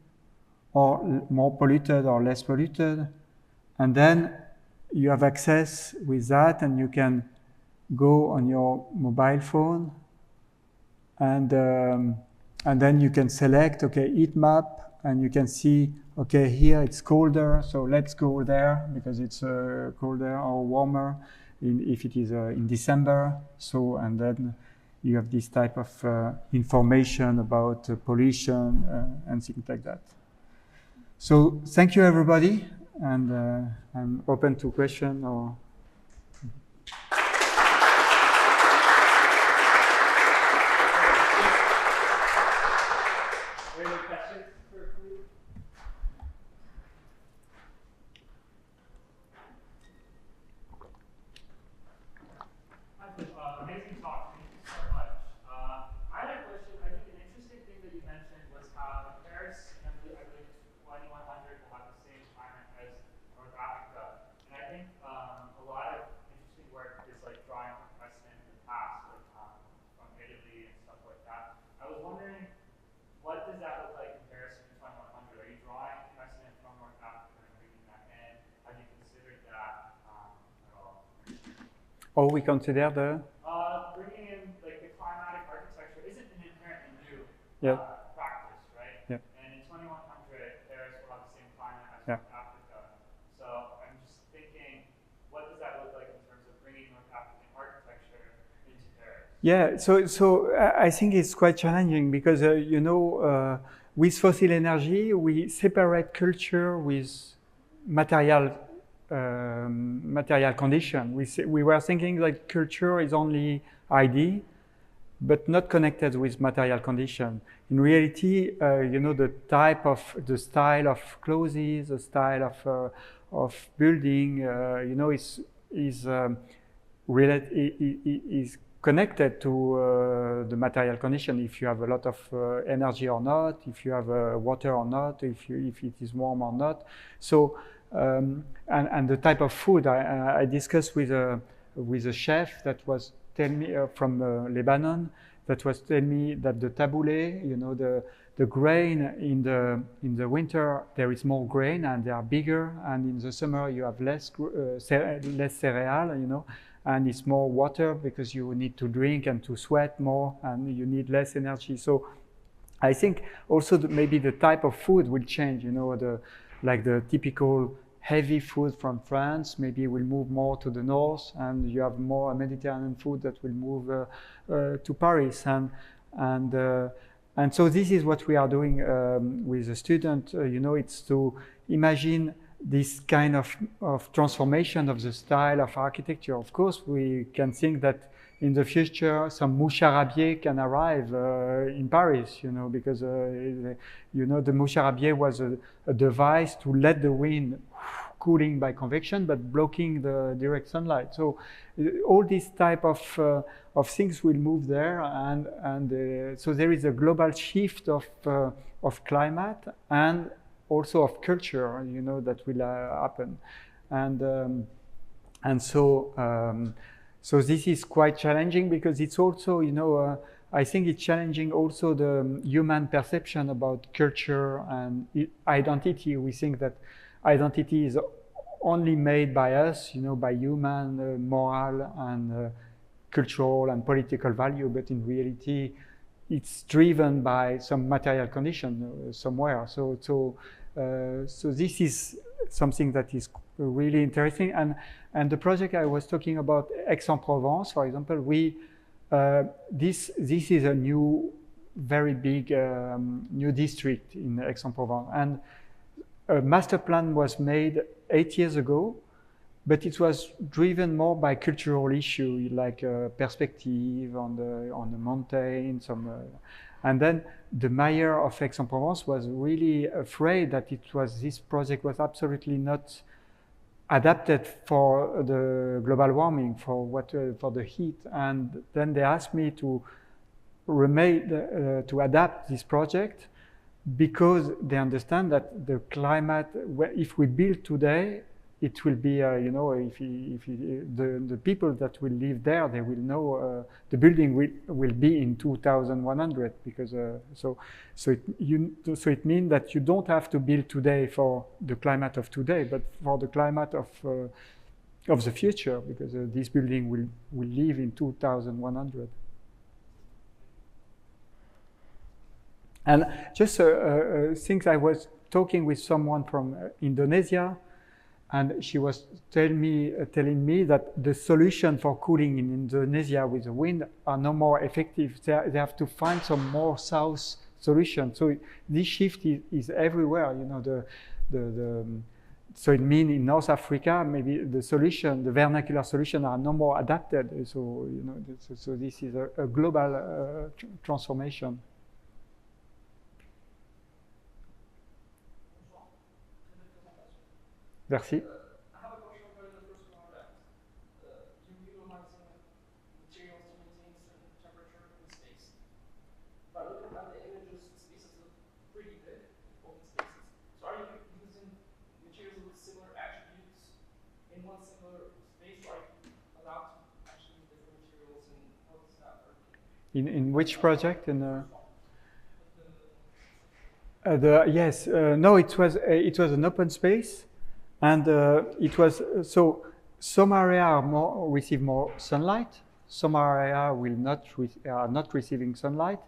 or more polluted or less polluted, and then you have access with that, and you can go on your mobile phone, and then you can select, okay, heat map, and you can see, okay, here it's colder, so let's go there because it's colder, or warmer if it is in December. So, and then you have this type of information about pollution and things like that. So thank you, everybody, and I'm open to question or. Amazing talk. Thank you so much. I had a question. I think an interesting thing that you mentioned was how Paris, I believe 2100 will have the same climate as North Africa. And I think a lot of interesting work is like drawing from precedent in the past, like from Italy and stuff like that. I was wondering, what does that look like in comparison to 2100? Are you drawing precedent from North Africa and bringing that in? Have you considered that at all? Oh, we consider the. Bringing in like the climatic architecture isn't an inherently new practice, right? Yeah. And in 2100, Paris will have the same climate as Yeah. North Africa. So I'm just thinking, what does that look like in terms of bringing North African architecture into Paris? Yeah, so I think it's quite challenging because you know, with fossil energy we separate culture with material condition. We were thinking like culture is only ID, but not connected with material condition. In reality, you know, the style of clothes, the style of building, you know, is connected to the material condition. If you have a lot of energy or not, if you have water or not, if it is warm or not. So. And the type of food I discussed with a chef that was telling me from Lebanon, that was telling me that the tabouleh, you know, the grain in the winter there is more grain and they are bigger, and in the summer you have less cereal, you know, and it's more water because you need to drink and to sweat more and you need less energy. So I think also maybe the type of food will change, you know, like the typical heavy food from France maybe will move more to the north, and you have more Mediterranean food that will move to Paris, and so this is what we are doing with the student. You know, it's to imagine this kind of transformation of the style of architecture. Of course, we can think that in the future some moucharabier can arrive in Paris, because the moucharabier was a device to let the wind cooling by convection but blocking the direct sunlight. So all these type of things will move there, and so there is a global shift of climate and also of culture, that will happen, and so this is quite challenging because it's also, I think it's challenging also the human perception about culture and identity. We think that identity is only made by us, by human moral and cultural and political value, but in reality, it's driven by some material condition somewhere. So this is something that is really interesting. And the project I was talking about, Aix-en-Provence, for example, this is a very big new district in Aix-en-Provence, and a master plan was made 8 years ago, but it was driven more by cultural issue, like perspective on the mountain, and then the mayor of Aix-en-Provence was really afraid that this project was absolutely not adapted for the global warming, for the heat, and then they asked me to adapt this project, because they understand that the climate, if we build today, it will be, if the people that will live there, they will know the building will be in 2100, because so it means that you don't have to build today for the climate of today, but for the climate of the future, because this building will live in 2100. And just things, I was talking with someone from Indonesia, and she was telling me that the solution for cooling in Indonesia with the wind are no more effective. They have to find some more south solution. So this shift is everywhere. So it means in North Africa, maybe the vernacular solution are no more adapted. So so this is a global transformation. Merci. I have a question regarding the first project. You utilize materials to maintain certain temperature in space. But looking at the images, spaces look pretty big, open spaces. So are you using materials with similar attributes in one similar space, or are you allowed to actually use different materials, and how does that work? In which project? Yes, no, it was an open space. And it was so some area receive more sunlight, some area are not receiving sunlight,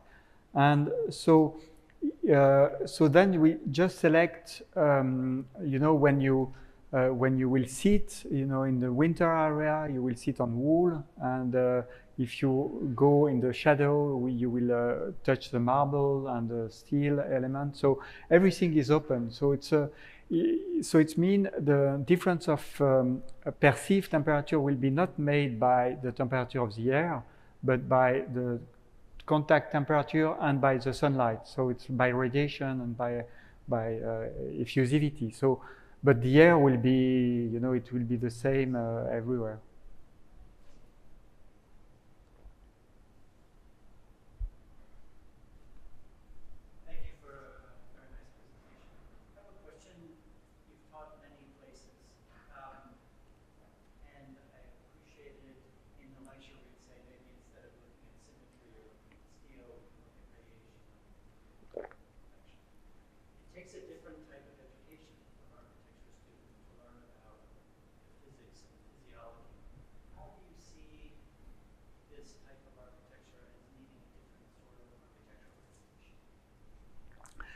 and so then we just select when you will sit in the winter area, you will sit on wool, and if you go in the shadow, you will touch the marble and the steel element. So everything is open. So it means the difference of perceived temperature will be not made by the temperature of the air, but by the contact temperature and by the sunlight. So it's by radiation and by effusivity. So, but the air will be, it will be the same everywhere.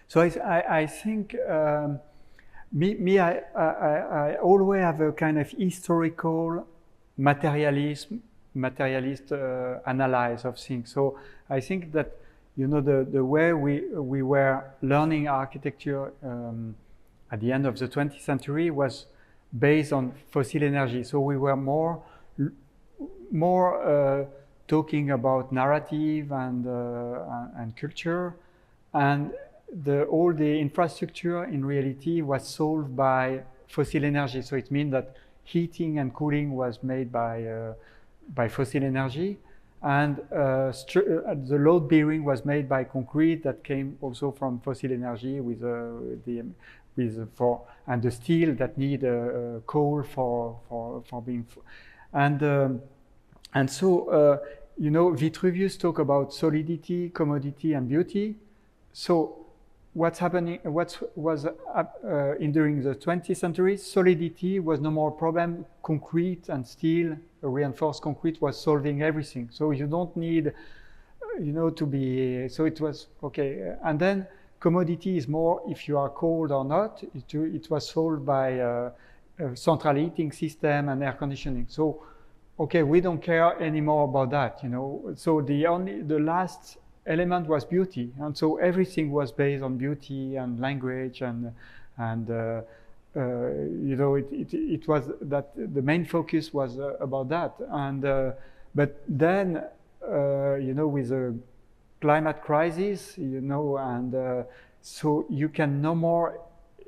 So I think I always have a kind of historical materialist analysis of things. So I think that the way we were learning architecture at the end of the 20th century was based on fossil energy. So we were more talking about narrative and culture, and all the infrastructure in reality was solved by fossil energy. So it means that heating and cooling was made by fossil energy, and the load bearing was made by concrete that came also from fossil energy and the steel that need coal for being and so you know, Vitruvius talk about solidity, commodity, and beauty. So what's happening? What was during the 20th century? Solidity was no more problem. Concrete and steel, reinforced concrete, was solving everything. So you don't need, you know, to be. So it was okay. And then commodity is more if you are cold or not. It was solved by a central heating system and air conditioning. So okay, we don't care anymore about that, you know. So the last element was beauty, and so everything was based on beauty and language and you know, it was that the main focus was about that. And but then you know, with the climate crisis, you know, and so you can no more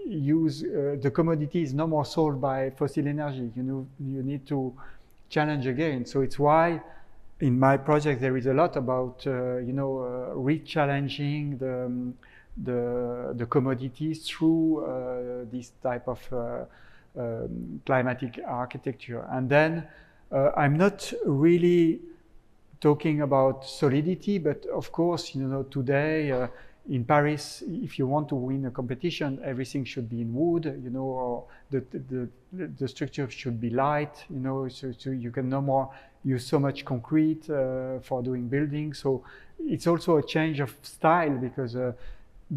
use the commodity is no more sold by fossil energy. You know, you need to challenge again. So it's why in my project there is a lot about you know, re-challenging the commodities through this type of climatic architecture. And then I'm not really talking about solidity, but of course, you know, today in Paris, if you want to win a competition, everything should be in wood, you know, or the structure should be light, you know, so you can no more use so much concrete for doing buildings. So it's also a change of style, because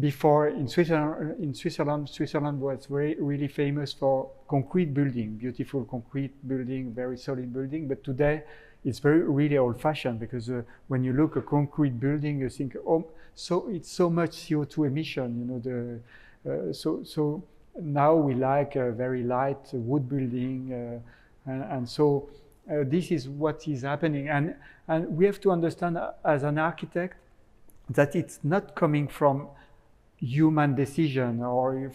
before in Switzerland was really famous for concrete building, beautiful concrete building, very solid building. But today it's really old-fashioned, because when you look at a concrete building, you think, oh, so it's so much CO2 emission, you know. So now we like a very light wood building, and so this is what is happening, and we have to understand as an architect that it's not coming from human decision or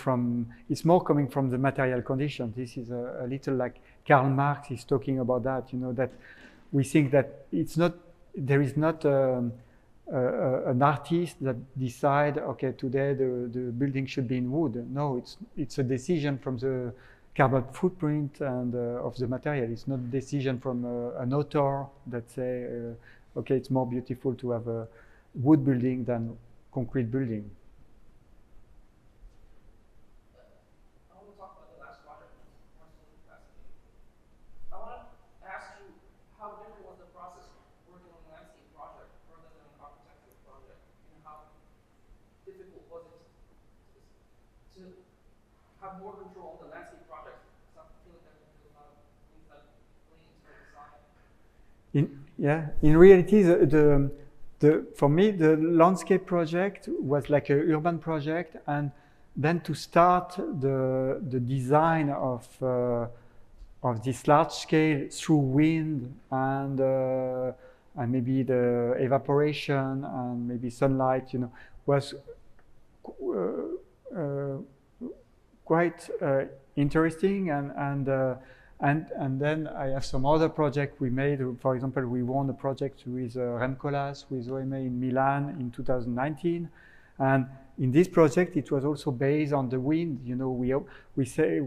it's more coming from the material condition. This is a little like Karl Marx is talking about that, you know, that we think that there is not an artist that decide, okay, today the building should be in wood. No, it's a decision from the carbon footprint and of the material. It's not a decision from an author that say, okay, it's more beautiful to have a wood building than concrete building. I want to talk about the last project. It's absolutely fascinating. I want to ask you, how different was the process working on a landscape project rather than an architectural project, and how difficult was it to have more control on the landscape project? Some feel like there's a lot of things that play into the design. In reality, for me, the landscape project was like an urban project, and then to start the design of this large scale through wind and maybe the evaporation and maybe sunlight, you know, was quite interesting, and then I have some other project we made. For example, we won a project with Remcolas with OMA in Milan in 2019, and in this project it was also based on the wind. You know, we say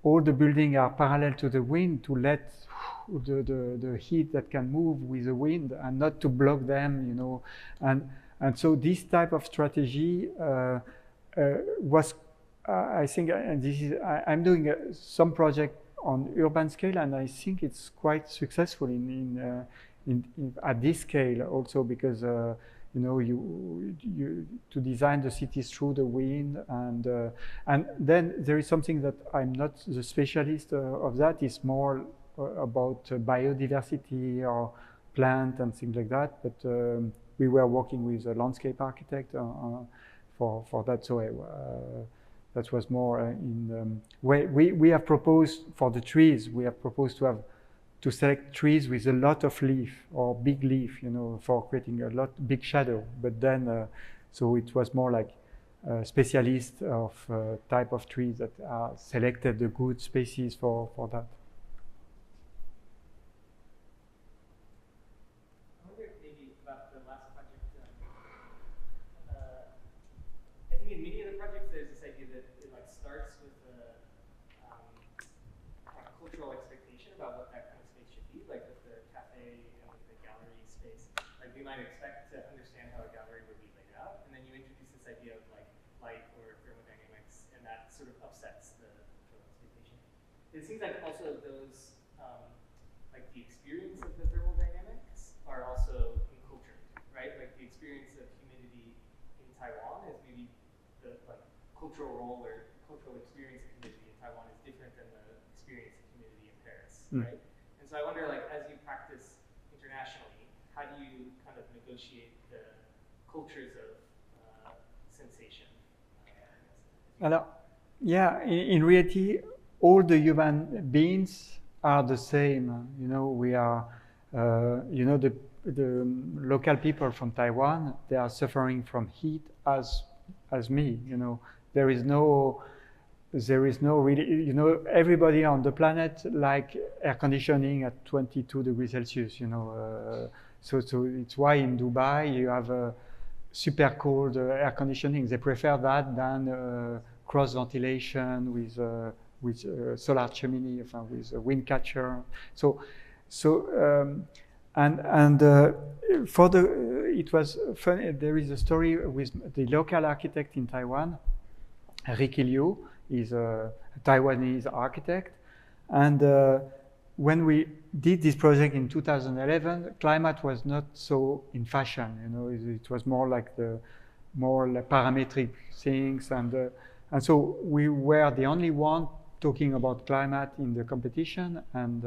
all the buildings are parallel to the wind to let the heat that can move with the wind and not to block them. You know, and so this type of strategy was. I think, and this is, I'm doing some project on urban scale, and I think it's quite successful at this scale also, because you know, you to design the cities through the wind, and then there is something that I'm not the specialist of. That is more about biodiversity or plant and things like that. But we were working with a landscape architect for that. So. That was more we have proposed for the trees. We have proposed to have to select trees with a lot of leaf or big leaf, you know, for creating a lot big shadow. But then, so it was more like specialists of type of trees that selected the good species for that. I wonder maybe about the last project. I think in many of the projects there's this idea that it like starts with a cultural expectation about what that kind of space should be, like with the cafe and with the gallery space. Like we might expect to understand how a gallery would be laid out, and then you introduce this idea of like light or thermodynamics, and that sort of upsets the expectation. It seems like also those, like the experience of the thermodynamics are also in culture, right? Like the experience of humidity in Taiwan is maybe the like cultural role or cultural experience of humidity in Taiwan is different than the experience of humidity in Paris, right? And so I wonder, like, as you practice internationally, how do you kind of negotiate the cultures of sensation? Alors, yeah, in reality, all the human beings are the same. You know, we are, you know, the local people from Taiwan, they are suffering from heat as me. You know, there is no really, you know, everybody on the planet like air conditioning at 22 degrees Celsius. You know, so it's why in Dubai you have super cold air conditioning. They prefer that than cross ventilation with solar chimney, with a wind catcher. So for the it was funny. There is a story with the local architect in Taiwan, Ricky Liu. Is a Taiwanese architect, and when we did this project in 2011, climate was not so in fashion. You know, it was more like parametric things, and so we were the only one talking about climate in the competition, and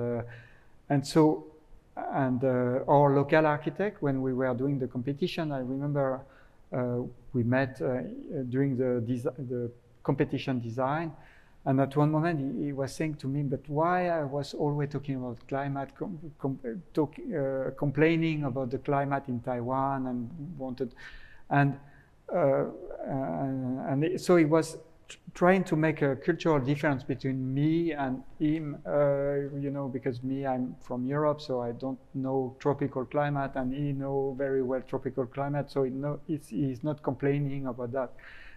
our local architect, when we were doing the competition, I remember we met during the competition design, and at one moment he was saying to me, but why I was always talking about climate, complaining about the climate in Taiwan, and wanted, so he was trying to make a cultural difference between me and him, you know, because I'm from Europe, so I don't know tropical climate, and he know very well tropical climate, so he's not complaining about that.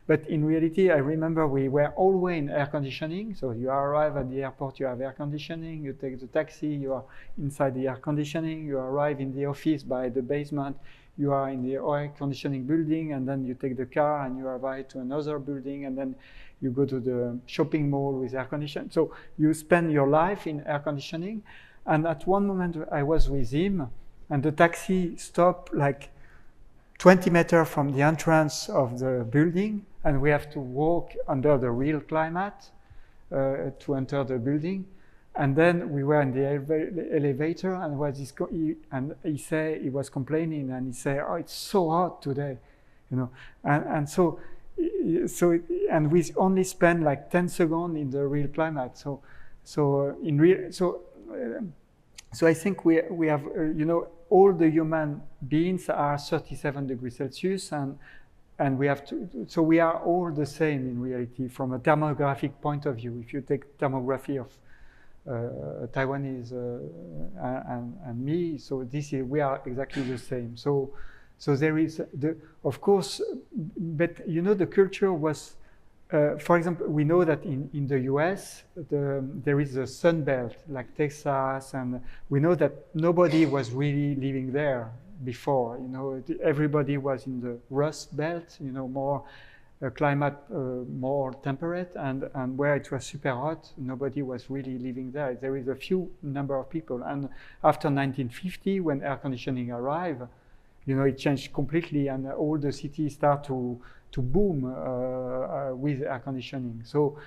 But in reality, I remember we were always in air conditioning. So you arrive at the airport, you have air conditioning, you take the taxi, you are inside the air conditioning, you arrive in the office by the basement, you are in the air conditioning building, and then you take the car and you arrive to another building, and then you go to the shopping mall with air conditioning. So you spend your life in air conditioning. And at one moment I was with him, and the taxi stopped like 20 meters from the entrance of the building, and we have to walk under the real climate to enter the building. And then we were in the elevator, and he said he was complaining, and he said, "Oh, it's so hot today," you know. And so we only spend like 10 seconds in the real climate. So I think we have you know, all the human beings are 37 degrees Celsius, and we have to, so we are all the same in reality from a thermographic point of view. If you take thermography of Taiwanese and me, so we are exactly the same. So there is of course, but you know, the culture was, for example, we know that in the US there is a sun belt like Texas, and we know that nobody was really living there before. You know, everybody was in the Rust Belt, you know, more climate, more temperate, and where it was super hot, nobody was really living there. There is a few number of people, and after 1950, when air conditioning arrived, you know, it changed completely, and all the cities start to boom with air conditioning. So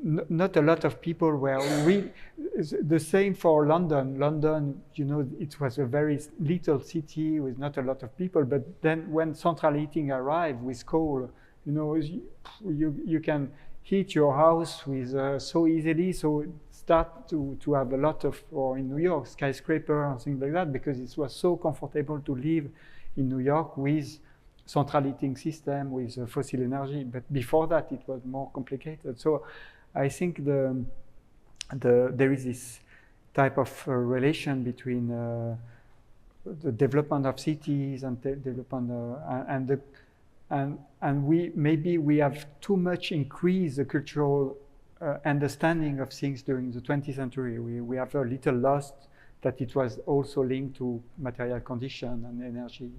not a lot of people were really, the same for London. London, you know, it was a very little city with not a lot of people, but then when central heating arrived with coal, you know, you can heat your house with so easily. So start to have a lot of, or in New York, skyscraper and things like that, because it was so comfortable to live in New York with central heating system, with fossil energy. But before that, it was more complicated. So I think there is this type of relation between the development of cities and development and we have too much increased the cultural understanding of things during the 20th century. We have a little lost that it was also linked to material condition and energy.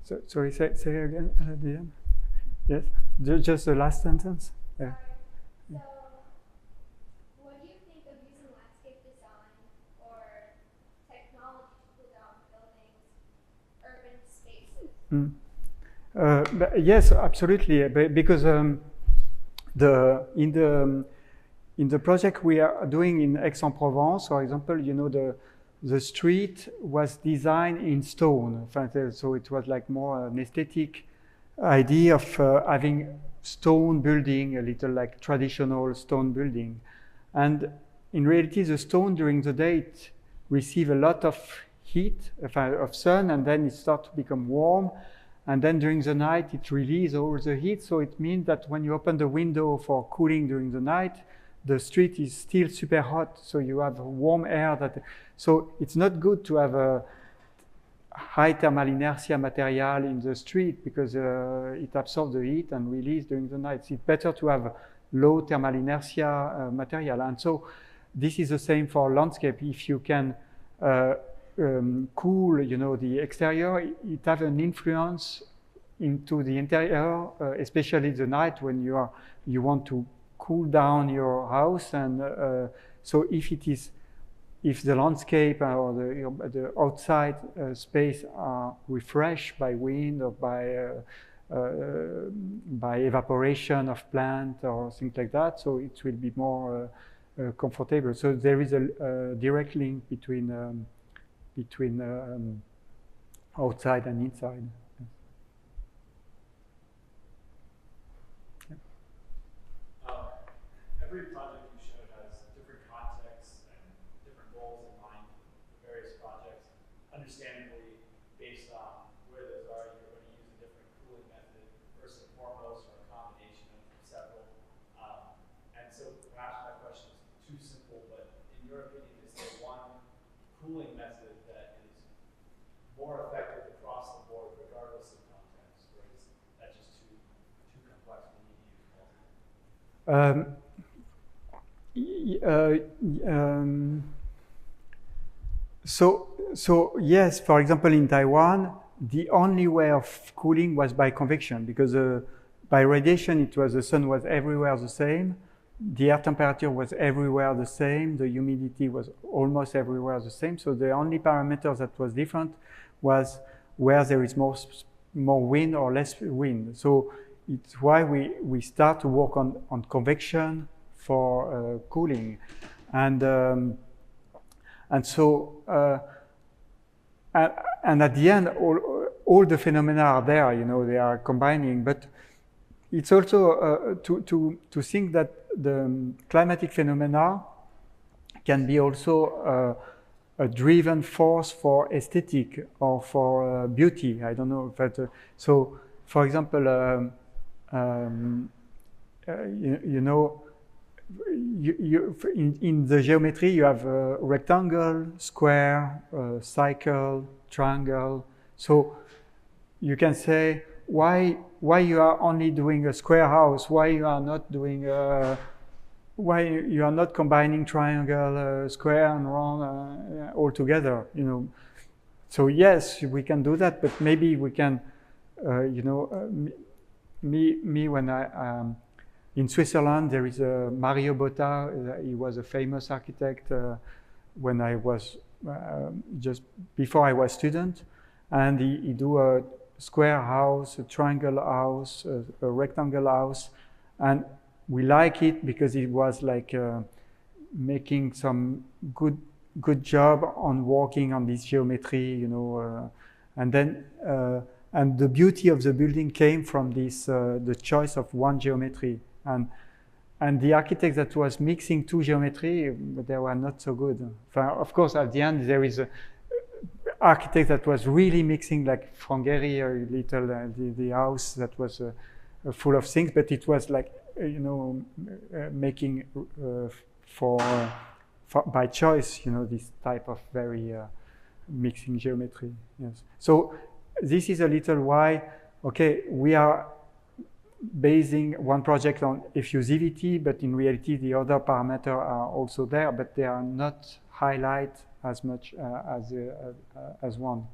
So, sorry, say again at the end. Yes, just the last sentence. Yeah. So, what do you think of using landscape design or technology to cool down buildings, urban spaces? Yes, absolutely. Because in the project we are doing in Aix-en-Provence, for example, you know, the street was designed in stone. So it was like more an aesthetic idea of having stone building, a little like traditional stone building. And in reality, the stone during the day it receives a lot of heat, of sun, and then it starts to become warm. And then during the night, it releases all the heat. So it means that when you open the window for cooling during the night, the street is still super hot. So you have warm air. So it's not good to have a high thermal inertia material in the street because it absorbs the heat and releases during the night. It's better to have low thermal inertia material. And so this is the same for landscape. If you can cool, you know, the exterior, it has an influence into the interior, especially the night when you want to cool down your house. And so if the landscape or the outside space are refreshed by wind or by evaporation of plant or things like that, so it will be more comfortable. So there is a direct link between outside and inside. Every project you showed has different contexts and different goals in mind for various projects. Understandably, based on where those are, you're going to use a different cooling method, first and foremost, or a combination of several. And so perhaps my question is too simple, but in your opinion, is there one cooling method that is more effective across the board, regardless of context, or is that just too complex we need to use multiple? So yes, for example, in Taiwan, the only way of cooling was by convection, because by radiation, the sun was everywhere the same, the air temperature was everywhere the same, the humidity was almost everywhere the same. So the only parameter that was different was where there is more wind or less wind. So it's why we start to work on convection for cooling, and so and at the end all the phenomena are there, you know, they are combining. But it's also to think that the climatic phenomena can be also a driven force for aesthetic or for beauty. I don't know, but so for example, you know. In the geometry, you have a rectangle, square, cycle, triangle. So you can say why you are only doing a square house, why you are not doing why you are not combining triangle, square, and round all together. You know. So yes, we can do that, but maybe we can, you know, me when I. In Switzerland, there is a Mario Botta. He was a famous architect when I was just before I was student, and he do a square house, a triangle house, a rectangle house, and we like it because it was like making some good job on working on this geometry, you know, and then and the beauty of the building came from this the choice of one geometry, and the architect that was mixing two geometry, they were not so good. Of course, at the end there is a architect that was really mixing, like Frangeri, a little the house that was full of things, but it was like you know making by choice, you know, this type of very mixing geometry. Yes. So this is a little why. Okay, we are basing one project on effusivity, but in reality the other parameters are also there, but they are not highlight as much as one.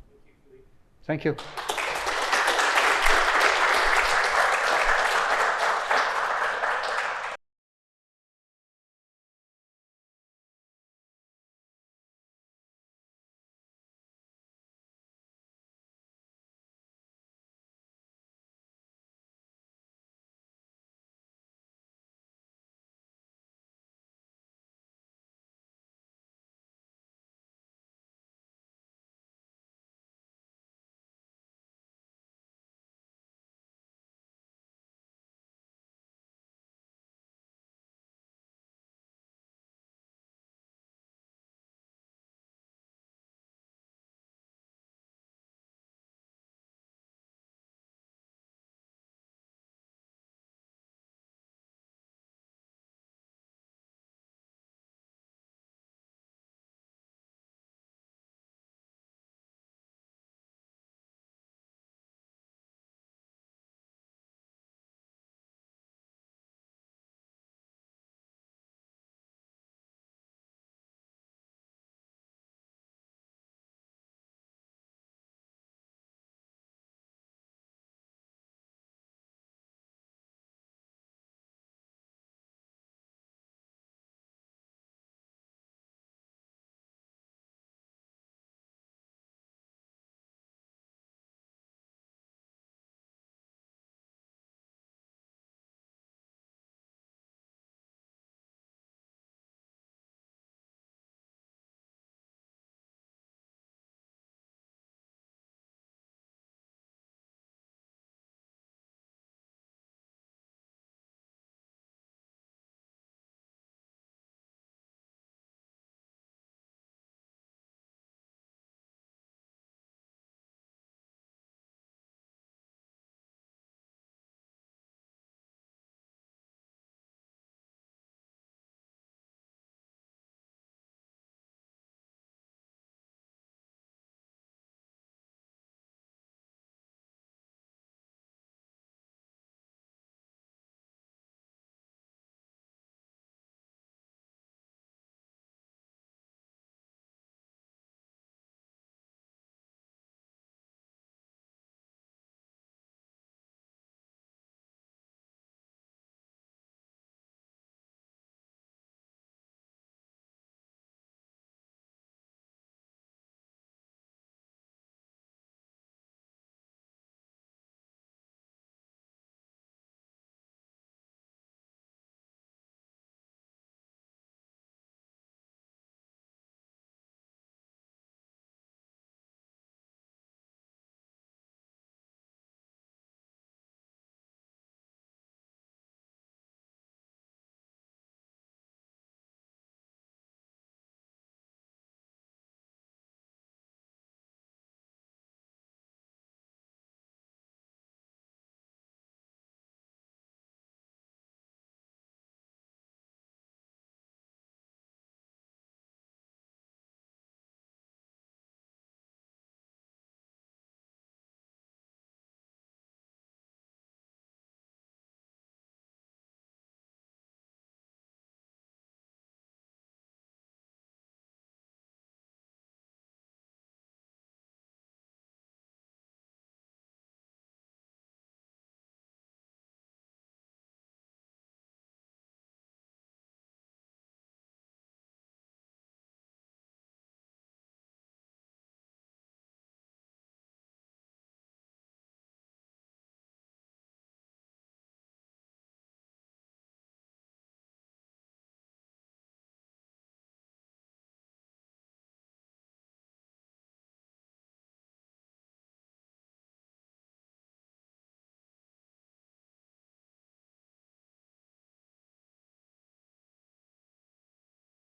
Thank you, Philippe. Thank you.